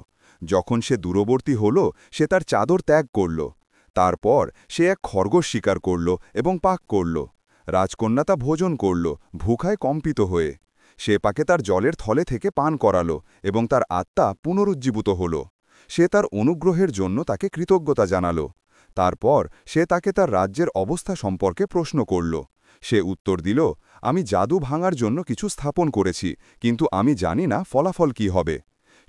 যখন সে দূরবর্তী হল, সে তার চাদর ত্যাগ করল। তারপর সে এক খরগোশ শিকার করল এবং পাক করল। রাজকন্যা তা ভোজন করল, ভুখায় কম্পিত হয়ে। সে পাকে তার জলের থলে থেকে পান করালো এবং তার আত্মা পুনরুজ্জীবিত হল। সে তার অনুগ্রহের জন্য তাকে কৃতজ্ঞতা জানালো। তারপর সে তাকে তার রাজ্যের অবস্থা সম্পর্কে প্রশ্ন করল। সে উত্তর দিল, আমি জাদু ভাঙার জন্য কিছু স্থাপন করেছি, কিন্তু আমি জানি না ফলাফল কি হবে।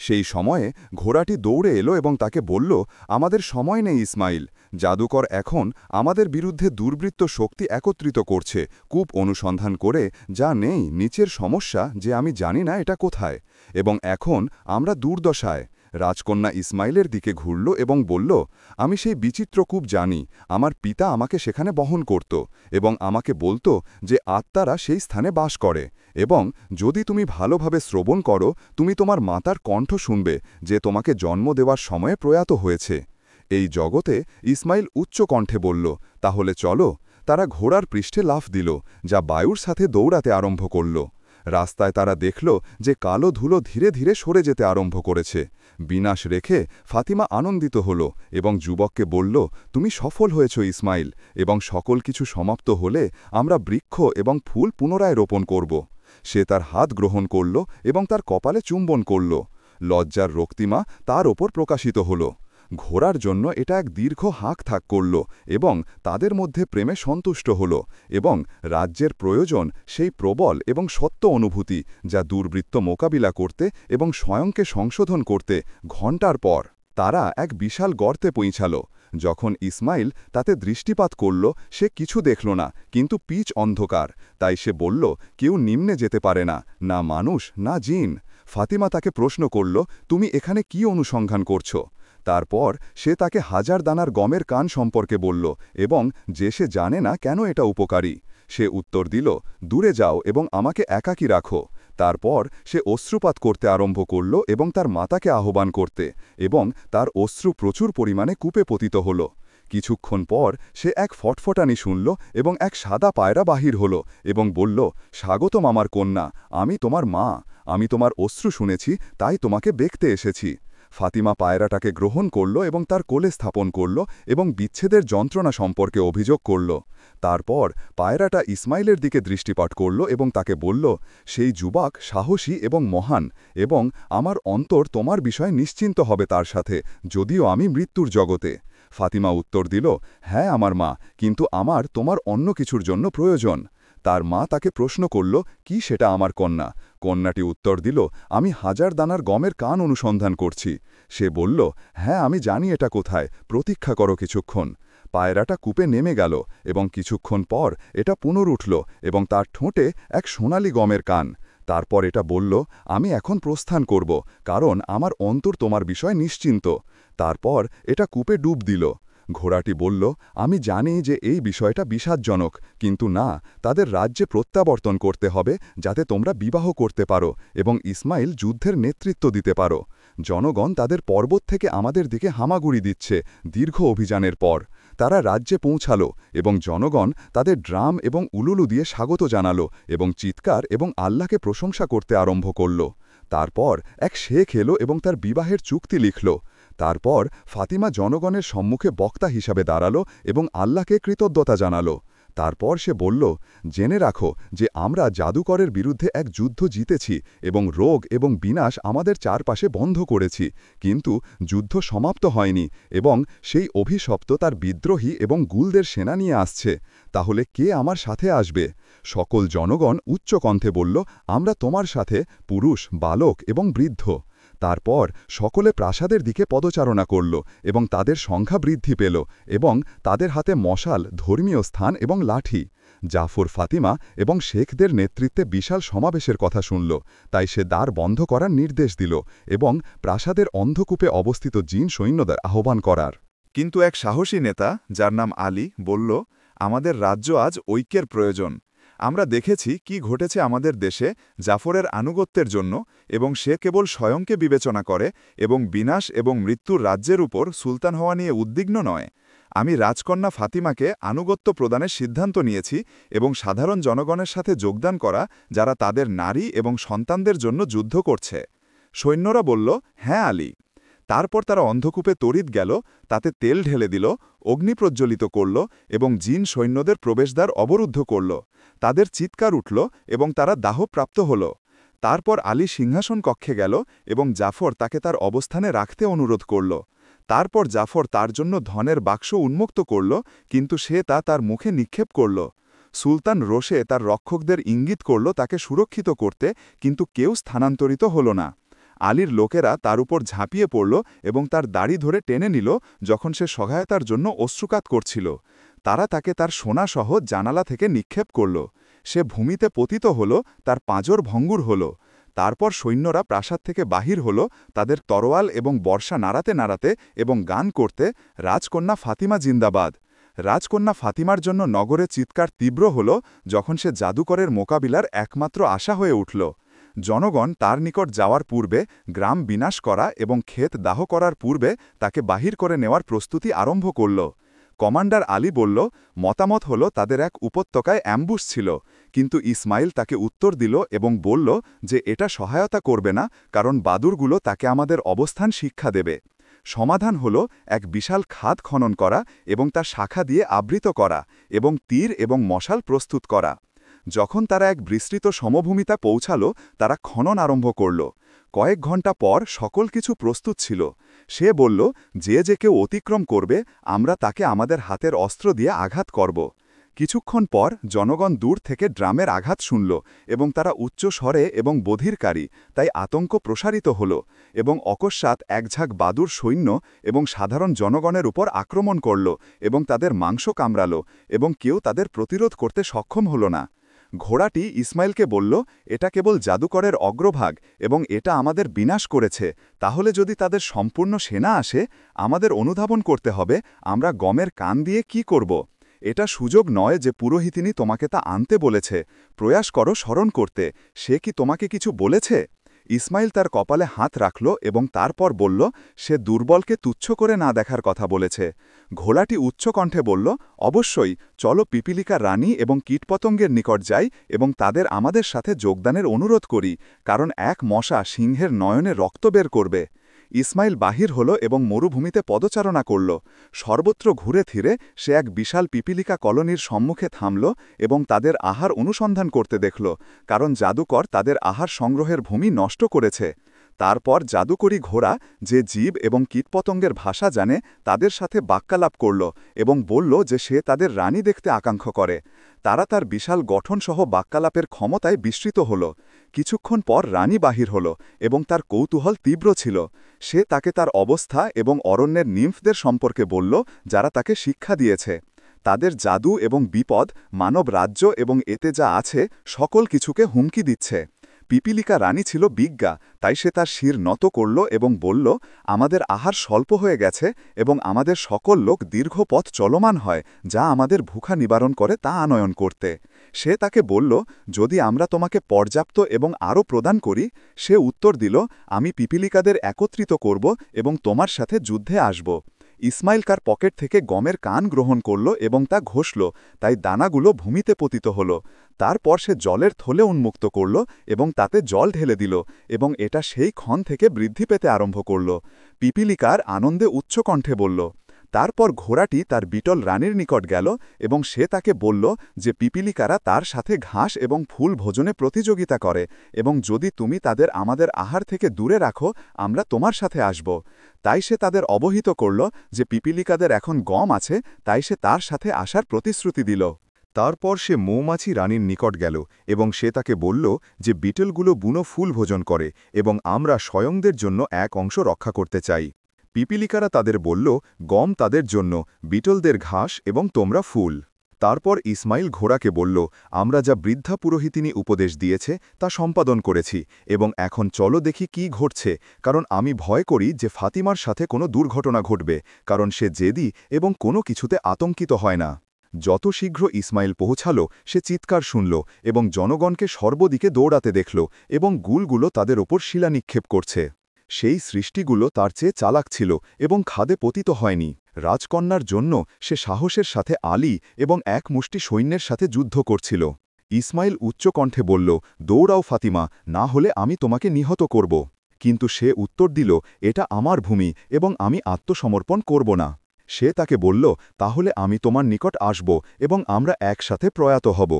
সেই সময়ে ঘোড়াটি দৌড়ে এলো এবং তাকে বলল, আমাদের সময় নেই ইসমাইল, জাদুকর এখন আমাদের বিরুদ্ধে দুর্বৃত্ত শক্তি একত্রিত করছে, কূপ অনুসন্ধান করে যা নেই নিচের সমস্যা যে আমি জানি না এটা কোথায়, এবং এখন আমরা দুর্দশায়। রাজকন্যা ইসমাইলের দিকে ঘুরল এবং বলল, আমি সেই বিচিত্র কূপ জানি, আমার পিতা আমাকে সেখানে বহন করত এবং আমাকে বলতো যে আত্মারা সেই স্থানে বাস করে, এবং যদি তুমি ভালোভাবে শ্রবণ করো তুমি তোমার মাতার কণ্ঠ শুনবে যে তোমাকে জন্ম দেওয়ার সময়ে প্রয়াত হয়েছে। এই জগতে ইসমাইল উচ্চ কণ্ঠে বলল, তাহলে চলো। তারা ঘোড়ার পৃষ্ঠে লাফ দিল, যা বায়ুর সাথে দৌড়াতে আরম্ভ করল। রাস্তায় তারা দেখল যে কালো ধুলো ধীরে ধীরে সরে যেতে আরম্ভ করেছে। বিনাশ রেখে ফাতিমা আনন্দিত হল এবং যুবককে বলল, তুমি সফল হয়েছ ইসমাইল, এবং সকল কিছু সমাপ্ত হলে আমরা বৃক্ষ এবং ফুল পুনরায় রোপণ করব। সে তার হাত গ্রহণ করল এবং তার কপালে চুম্বন করল। লজ্জার রক্তিমা তার ওপর প্রকাশিত হল। ঘোড়ার জন্য এটা এক দীর্ঘ হাঁক থাক করল এবং তাদের মধ্যে প্রেমে সন্তুষ্ট হল, এবং রাজ্যের প্রয়োজন সেই প্রবল এবং সত্য অনুভূতি যা দুর্বৃত্ত মোকাবিলা করতে এবং স্বয়ংকে সংশোধন করতে ঘণ্টার পর তারা এক বিশাল গর্তে পৌঁছাল। যখন ইসমাইল তাতে দৃষ্টিপাত করল, সে কিছু দেখল না, কিন্তু পিচ অন্ধকার। তাই সে বলল, কেউ নিম্নে যেতে পারে না, না মানুষ না জিন। ফাতিমা তাকে প্রশ্ন করল, তুমি এখানে কি অনুসন্ধান করছো? তারপর সে তাকে 1000 দানার গমের কান সম্পর্কে বলল এবং যে সে জানে না কেন এটা উপকারী। সে উত্তর দিল, দূরে যাও এবং আমাকে একাকী রাখো। তারপর সে অশ্রুপাত করতে আরম্ভ করল এবং তার মাতাকে আহ্বান করতে, এবং তার অশ্রু প্রচুর পরিমাণে কূপে পতিত হল। কিছুক্ষণ পর সে এক ফটফটানি শুনল এবং এক সাদা পায়রা বাহির হল এবং বলল, স্বাগতম আমার কন্যা, আমি তোমার মা, আমি তোমার অশ্রু শুনেছি তাই তোমাকে দেখতে এসেছি। ফাতিমা পায়রাটাকে গ্রহণ করল এবং তার কোলে স্থাপন করল এবং বিচ্ছেদের যন্ত্রণা সম্পর্কে অভিযোগ করল। তারপর পায়রাটা ইসমাইলের দিকে দৃষ্টিপাত করল এবং তাকে বলল, সেই যুবক সাহসী এবং মহান, এবং আমার অন্তর তোমার বিষয়ে নিশ্চিন্ত হবে তার সাথে, যদিও আমি মৃত্যুর জগতে। ফাতিমা উত্তর দিল, হ্যাঁ আমার মা, কিন্তু আমার তোমার অন্য কিছুর জন্য প্রয়োজন। তার মা তাকে প্রশ্ন করল, কি সেটা আমার কন্যা? কন্যাটি উত্তর দিল, আমি 1000 দানার গমের কান অনুসন্ধান করছি। সে বলল, হ্যাঁ আমি জানি এটা কোথায়, প্রতীক্ষা করো কিছুক্ষণ। পায়রাটা কূপে নেমে গেল এবং কিছুক্ষণ পর এটা পুনরুঠল এবং তার ঠোঁটে এক সোনালি গমের কান। তারপর এটা বলল, আমি এখন প্রস্থান করব, কারণ আমার অন্তর তোমার বিষয় নিশ্চিন্ত। তারপর এটা কূপে ডুব দিল। ঘোড়াটি বলল, আমি জানি যে এই বিষয়টা বিষাদজনক, কিন্তু না, তাদের রাজ্যে প্রত্যাবর্তন করতে হবে যাতে তোমরা বিবাহ করতে পারো এবং ইসমাইল যুদ্ধের নেতৃত্ব দিতে পারো। জনগণ তাদের পর্বত থেকে আমাদের দিকে হামাগুড়ি দিচ্ছে দীর্ঘ অভিযানের পর। তারা রাজ্যে পৌঁছালো এবং জনগণ তাদের ড্রাম এবং উলুলু দিয়ে স্বাগত জানালো এবং চিৎকার এবং আল্লাহকে প্রশংসা করতে আরম্ভ করল। তারপর এক শেখ এলো এবং তার বিবাহের চুক্তি লিখল। তারপর ফাতিমা জনগণের সম্মুখে বক্তা হিসাবে দাঁড়ালো এবং আল্লাহকে কৃতজ্ঞতা জানালো। তারপর সে বলল, জেনে রাখো যে আমরা জাদুকরের বিরুদ্ধে এক যুদ্ধ জিতেছি এবং রোগ এবং বিনাশ আমাদের চারপাশে বন্ধ করেছি, কিন্তু যুদ্ধ সমাপ্ত হয়নি এবং সেই অভিশপ্ত তার বিদ্রোহী এবং গুলদের সেনা নিয়ে আসছে। তাহলে কে আমার সাথে আসবে? সকল জনগণ উচ্চ কণ্ঠে বলল, আমরা তোমার সাথে, পুরুষ, বালক এবং বৃদ্ধ। তারপর সকলে প্রাসাদের দিকে পদচারণা করল এবং তাদের সংখ্যা বৃদ্ধি পেল এবং তাদের হাতে মশাল, ধর্মীয় স্থান এবং লাঠি। জাফর ফাতিমা এবং শেখদের নেতৃত্বে বিশাল সমাবেশের কথা শুনল, তাই সে দ্বার বন্ধ করার নির্দেশ দিল এবং প্রাসাদের অন্ধকূপে অবস্থিত জিন সৈন্যদের আহ্বান করার। কিন্তু এক সাহসী নেতা, যার নাম আলী, বলল, আমাদের রাজ্য আজ ঐক্যের প্রয়োজন। আমরা দেখেছি কি ঘটেছে আমাদের দেশে জাফরের আনুগত্যের জন্য, এবং সে কেবল স্বয়ংকে বিবেচনা করে এবং বিনাশ এবং মৃত্যুর রাজ্যের উপর সুলতান হওয়া নিয়ে উদ্বিগ্ন নয়। আমি রাজকন্যা ফাতিমাকে আনুগত্য প্রদানের সিদ্ধান্ত নিয়েছি এবং সাধারণ জনগণের সাথে যোগদান করা, যারা তাদের নারী এবং সন্তানদের জন্য যুদ্ধ করছে। সৈন্যরা বলল, হ্যাঁ আলী। তারপর তারা অন্ধকূপে তড়িৎ গেল, তাতে তেল ঢেলে দিল, অগ্নি প্রজ্বলিত করল এবং জিন সৈন্যদের প্রবেশদ্বার অবরুদ্ধ করল। তাদের চিৎকার উঠল এবং তারা দাহপ্রাপ্ত হল। তারপর আলী সিংহাসন কক্ষে গেল এবং জাফর তাকে তার অবস্থানে রাখতে অনুরোধ করল। তারপর জাফর তার জন্য ধনের বাক্স উন্মুক্ত করল, কিন্তু সে তা তার মুখে নিক্ষেপ করল। সুলতান রোষে তার রক্ষকদের ইঙ্গিত করল তাকে সুরক্ষিত করতে, কিন্তু কেউ স্থানান্তরিত হল না। আলীর লোকেরা তার উপর ঝাঁপিয়ে পড়ল এবং তার দাড়ি ধরে টেনে নিল যখন সে সহায়তার জন্য অশ্রুপাত করছিল। তারা তাকে তার সোনাসহ জানালা থেকে নিক্ষেপ করল। সে ভূমিতে পতিত হল, তার পাঁজর ভঙ্গুর হল। তারপর সৈন্যরা প্রাসাদ থেকে বাহির হল, তাদের তরোয়াল এবং বর্ষা নাড়াতে নাড়াতে এবং গান করতে, রাজকন্যা ফাতিমা জিন্দাবাদ। রাজকন্যা ফাতিমার জন্য নগরে চিৎকার তীব্র হল যখন সে জাদুকরের মোকাবিলার একমাত্র আশা হয়ে উঠল। জনগণ তার নিকট যাওয়ার পূর্বে, গ্রাম বিনাশ করা এবং ক্ষেত দাহ করার পূর্বে তাকে বাহির করে নেওয়ার প্রস্তুতি আরম্ভ করল। কমান্ডার আলী বলল, মতামত হল তাদের এক উপত্যকায় অ্যাম্বুশ ছিল, কিন্তু ইসমাইল তাকে উত্তর দিল এবং বলল যে এটা সহায়তা করবে না, কারণ বাদুরগুলো তাকে আমাদের অবস্থান শিক্ষা দেবে। সমাধান হল এক বিশাল খাদ খনন করা এবং তা শাখা দিয়ে আবৃত করা এবং তীর এবং মশাল প্রস্তুত করা। যখন তারা এক বিস্তৃত সমভূমিতে পৌঁছাল, তারা খনন আরম্ভ করল। কয়েক ঘণ্টা পর সকল কিছু প্রস্তুত ছিল। সে বলল, যে কেউ অতিক্রম করবে, আমরা তাকে আমাদের হাতের অস্ত্র দিয়ে আঘাত করব। কিছুক্ষণ পর জনগণ দূর থেকে ড্রামের আঘাত শুনল এবং তারা উচ্চ স্বরে এবং বধিরকারী, তাই আতঙ্ক প্রসারিত হল এবং অকস্মাৎ এক ঝাঁক বাদুর সৈন্য এবং সাধারণ জনগণের উপর আক্রমণ করল এবং তাদের মাংস কামড়াল এবং কেউ তাদের প্রতিরোধ করতে সক্ষম হল না। ঘোড়াটি ইসমাইলকে বলল, এটা কেবল জাদুকরের অগ্রভাগ এবং এটা আমাদের বিনাশ করেছে। তাহলে যদি তাদের সম্পূর্ণ সেনা আসে, আমাদের অনুধাবন করতে হবে আমরা গমের কান দিয়ে কি করব। এটা সুযোগ নয় যে পুরোহিতিনী তোমাকে তা আনতে বলেছে। প্রয়াস করো স্মরণ করতে, সে কি তোমাকে কিছু বলেছে? ইসমাইল তার কপালে হাত রাখল এবং তারপর বলল, সে দুর্বলকে তুচ্ছ করে না দেখার কথা বলেছে। ঘোড়াটি উচ্চকণ্ঠে বলল, অবশ্যই, চলো পিপিলিকা রানী এবং কীটপতঙ্গের নিকট যাই এবং তাদের আমাদের সাথে যোগদানের অনুরোধ করি, কারণ এক মশা সিংহের নয়নে রক্ত বের করবে। ইসমাইল বাহির হল এবং মরুভূমিতে পদচারণা করল। সর্বত্র ঘুরে ফিরে সে এক বিশাল পিপিলিকা কলোনির সম্মুখে থামল এবং তাদের আহার অনুসন্ধান করতে দেখল, কারণ জাদুকর তাদের আহার সংগ্রহের ভূমি নষ্ট করেছে। তারপর জাদুকরী ঘোড়া, যে জীব এবং কীটপতঙ্গের ভাষা জানে, তাদের সাথে বাক্যালাপ করল এবং বলল যে সে তাদের রানী দেখতে আকাঙ্ক্ষা করে। তারা তার বিশাল গঠনসহ বাক্যালাপের ক্ষমতায় বিস্মৃত হল। কিছুক্ষণ পর রানী বাহির হল এবং তার কৌতূহল তীব্র ছিল। সে তাকে তার অবস্থা এবং অরণ্যের নিম্ফদের সম্পর্কে বলল, যারা তাকে শিক্ষা দিয়েছে। তাদের জাদু এবং বিপদ মানব রাজ্য এবং এতে যা আছে সকল কিছুকে হুমকি দিচ্ছে। পিপিলিকা রানী ছিল বিজ্ঞা, তাই সে তার শির নত করল এবং বলল, আমাদের আহার স্বল্প হয়ে গেছে এবং আমাদের সকল লোক দীর্ঘ পথ চলমান হয়, যা আমাদের ভুখা নিবারণ করে তা আনয়ন করতে। সে তাকে বলল, যদি আমরা তোমাকে পর্যাপ্ত এবং আরও প্রদান করি। সে উত্তর দিল, আমি পিপিলিকাদের একত্রিত করব এবং তোমার সাথে যুদ্ধে আসব। ইসমাইল কার পকেট থেকে গমের কান গ্রহণ করল এবং তা ঘষল, তাই দানাগুলো ভূমিতে পতিত হল। তারপর সে জলের থলে উন্মুক্ত করল এবং তাতে জল ঢেলে দিল, এবং এটা সেই ক্ষণ থেকে বৃদ্ধি পেতে আরম্ভ করল। পিপিলিকার আনন্দে উচ্চকণ্ঠে বলল। তারপর ঘোড়াটি তার বিটল রানীর নিকট গেল এবং সে তাকে বলল যে পিপিলিকারা তার সাথে ঘাস এবং ফুল ভোজনে প্রতিযোগিতা করে, এবং যদি তুমি তাদের আমাদের আহার থেকে দূরে রাখো, আমরা তোমার সাথে আসব। তাই সে তাদের অবহিত করল যে পিপিলিকাদের এখন গম আছে, তাই সে তার সাথে আসার প্রতিশ্রুতি দিল। তারপর সে মৌমাছি রানীর নিকট গেল এবং সে তাকে বলল যে বিটেলগুলো বুনো ফুল ভোজন করে এবং আমরা স্বয়ংদের জন্য এক অংশ রক্ষা করতে চাই। পিপিলিকারা তাদের বলল, গম তাদের জন্য, বিটলদের ঘাস এবং তোমরা ফুল। তারপর ইসমাইল ঘোড়াকে বলল, আমরা যা বৃদ্ধা পুরোহিতিনী উপদেশ দিয়েছে তা সম্পাদন করেছি, এবং এখন চলো দেখি কি ঘটছে, কারণ আমি ভয় করি যে ফাতিমার সাথে কোনো দুর্ঘটনা ঘটবে, কারণ সে জেদি এবং কোনো কিছুতে আতঙ্কিত হয় না। যত শীঘ্র ইসমাইল পৌঁছাল সে চিৎকার শুনল এবং জনগণকে সর্বদিকে দৌড়াতে দেখল এবং গুলগুলো তাদের ওপর শিলা নিক্ষেপ করছে। সেই সৃষ্টিগুলো তার চেয়ে চালাক ছিল এবং খাদে পতিত হয়নি। রাজকন্যার জন্য সে সাহসের সাথে আলী এবং এক মুষ্টি সৈন্যের সাথে যুদ্ধ করছিল। ইসমাইল উচ্চকণ্ঠে বলল, দৌড়াও ফাতিমা, না হলে আমি তোমাকে নিহত করব। কিন্তু সে উত্তর দিল, এটা আমার ভূমি এবং আমি আত্মসমর্পণ করব না। সে তাকে বলল, তাহলে আমি তোমার নিকট আসব এবং আমরা একসাথে প্রয়াত হব।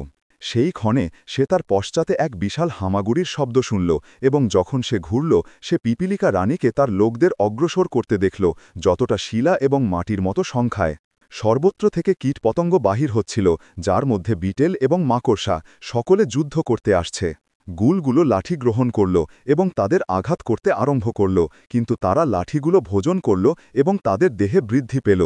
সেই ক্ষণে সে তার পশ্চাতে এক বিশাল হামাগুড়ির শব্দ শুনল, এবং যখন সে ঘুরল সে পিপিলিকা রানীকে তার লোকদের অগ্রসর করতে দেখল, যতটা শিলা এবং মাটির মতো সংখ্যায়। সর্বত্র থেকে কীটপতঙ্গ বাহির হচ্ছিল, যার মধ্যে বিটেল এবং মাকড়সা, সকলে যুদ্ধ করতে আসছে। গুলগুলো লাঠি গ্রহণ করল এবং তাদের আঘাত করতে আরম্ভ করল, কিন্তু তারা লাঠিগুলো ভোজন করল এবং তাদের দেহে বৃদ্ধি পেল।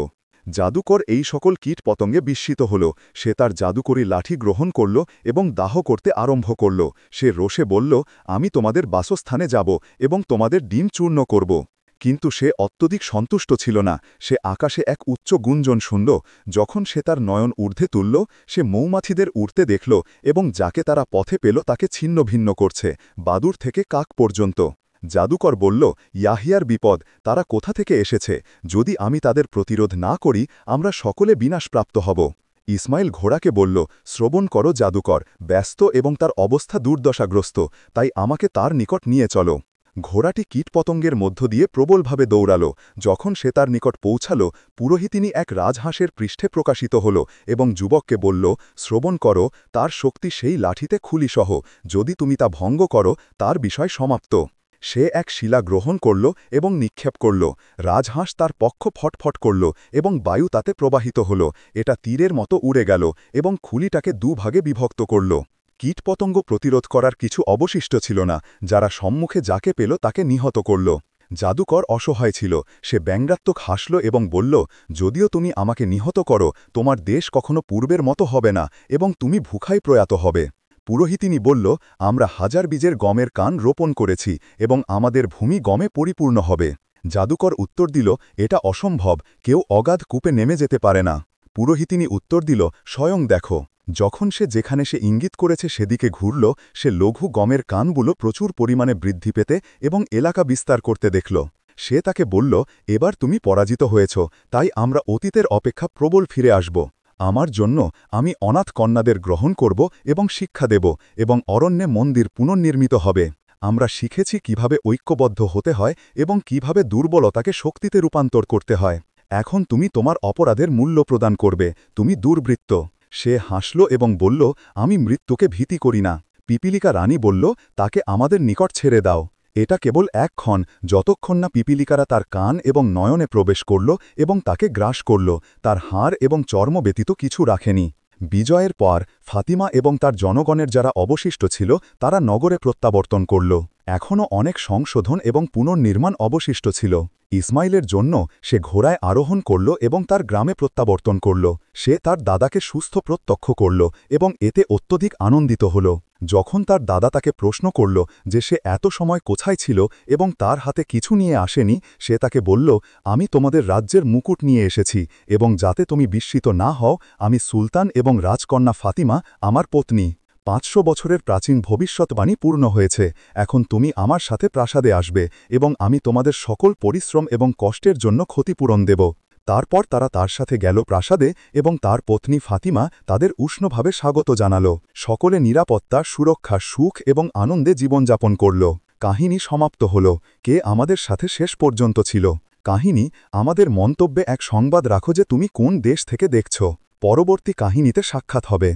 জাদুকর এই সকল কীটপতঙ্গে বিস্মিত হল। সে তার জাদুকরী লাঠি গ্রহণ করল এবং দাহ করতে আরম্ভ করল। সে রোষে বলল, আমি তোমাদের বাসস্থানে যাব এবং তোমাদের ডিম চূর্ণ করব। কিন্তু সে অত্যধিক সন্তুষ্ট ছিল না। সে আকাশে এক উচ্চ গুঞ্জন শুনল। যখন সে তার নয়ন ঊর্ধ্বে তুলল, সে মৌমাছিদের উড়তে দেখল এবং যাকে তারা পথে পেল তাকে ছিন্ন ভিন্ন করছে, বাদুড় থেকে কাক পর্যন্ত। জাদুকর বলল, ইয়াহিয়ার বিপদ, তারা কোথা থেকে এসেছে? যদি আমি তাদের প্রতিরোধ না করি, আমরা সকলে বিনাশপ্রাপ্ত হব। ইসমাইল ঘোড়াকে বলল, শ্রবণ করো জাদুকর, ব্যস্ত এবং তার অবস্থা দুর্দশাগ্রস্ত, তাই আমাকে তার নিকট নিয়ে চলো। ঘোড়াটি কীটপতঙ্গের মধ্য দিয়ে প্রবলভাবে দৌড়াল। যখন সে তার নিকট পৌঁছাল, পুরোহিতিনী এক রাজহাঁসের পৃষ্ঠে প্রকাশিত হল এবং যুবককে বলল, শ্রবণ করো, তার শক্তি সেই লাঠিতে খুলিসহ, যদি তুমি তা ভঙ্গ করো, তার বিষয় সমাপ্ত। সে এক শিলা গ্রহণ করল এবং নিক্ষেপ করল। রাজহাঁস তার পক্ষ ফটফট করল এবং বায়ু তাতে প্রবাহিত হল। এটা তীরের মতো উড়ে গেল এবং খুলিটাকে দুভাগে বিভক্ত করল। কীটপতঙ্গ প্রতিরোধ করার কিছু অবশিষ্ট ছিল না। যারা সম্মুখে যাকে পেল তাকে নিহত করল। জাদুকর অসহায় ছিল। সে ব্যঙ্গাত্মক হাসল এবং বলল, যদিও তুমি আমাকে নিহত করো, তোমার দেশ কখনো পূর্বের মতো হবে না এবং তুমি ভুখায় প্রয়াত হবে। পুরোহিতিনী বলল, আমরা হাজার বীজের গমের কান রোপণ করেছি এবং আমাদের ভূমি গমে পরিপূর্ণ হবে। জাদুকর উত্তর দিল, এটা অসম্ভব, কেউ অগাধ কূপে নেমে যেতে পারে না। পুরোহিতিনী উত্তর দিল, স্বয়ং দেখো। যখন সে যেখানে সে ইঙ্গিত করেছে সেদিকে ঘুরল, সে লঘু গমের কানগুলো প্রচুর পরিমাণে বৃদ্ধি পেতে এবং এলাকা বিস্তার করতে দেখল। সে তাকে বলল, এবার তুমি পরাজিত হয়েছ, তাই আমরা অতীতের অপেক্ষা প্রবল ফিরে আসব। আমার জন্য আমি অনাথ কন্যাদের গ্রহণ করব এবং শিক্ষা দেব, এবং অরণ্যে মন্দির পুনর্নির্মিত হবে। আমরা শিখেছি কিভাবে ঐক্যবদ্ধ হতে হয় এবং কিভাবে দুর্বলতাকে শক্তিতে রূপান্তর করতে হয়। এখন তুমি তোমার অপরাধের মূল্য প্রদান করবে, তুমি দুর্বৃত্ত। সে হাসল এবং বলল, আমি মৃত্যুকে ভীতি করি না। পিপিলিকা রানী বলল, তাকে আমাদের নিকট ছেড়ে দাও। এটা কেবল এক ক্ষণ, যতক্ষণ না পিপিলিকারা তার কান এবং নয়নে প্রবেশ করল এবং তাকে গ্রাস করল, তার হাড় এবং চর্ম ব্যতীত কিছু রাখেনি। বিজয়ের পর ফাতিমা এবং তার জনগণের যারা অবশিষ্ট ছিল তারা নগরে প্রত্যাবর্তন করল। এখনও অনেক সংশোধন এবং পুনর্নির্মাণ অবশিষ্ট ছিল। ইসমাইলের জন্য সে ঘোড়ায় আরোহণ করল এবং তার গ্রামে প্রত্যাবর্তন করল। সে তার দাদাকে সুস্থ প্রত্যক্ষ করল এবং এতে অত্যধিক আনন্দিত হল। যখন তার দাদা তাকে প্রশ্ন করল যে সে এত সময় কোথায় ছিল এবং তার হাতে কিছু নিয়ে আসেনি, সে তাকে বলল, আমি তোমাদের রাজ্যের মুকুট নিয়ে এসেছি এবং যাতে তুমি বিস্মিত না হও, আমি সুলতান এবং রাজকন্যা ফাতিমা আমার পত্নী। 500 বছরের প্রাচীন ভবিষ্যৎবাণী পূর্ণ হয়েছে। এখন তুমি আমার সাথে প্রাসাদে আসবে এবং আমি তোমাদের সকল পরিশ্রম এবং কষ্টের জন্য ক্ষতিপূরণ দেব। তারপর তারা তার সাথে গেল প্রাসাদে এবং তার পত্নী ফাতিমা তাদের উষ্ণভাবে স্বাগত জানাল। সকলে নিরাপত্তা, সুরক্ষা, সুখ এবং আনন্দে জীবনযাপন করল। কাহিনী সমাপ্ত হল। কে আমাদের সাথে শেষ পর্যন্ত ছিল? কাহিনী আমাদের মন্তব্যে এক সংবাদ রাখো যে তুমি কোন দেশ থেকে দেখছ। পরবর্তী কাহিনীতে সাক্ষাৎ হবে।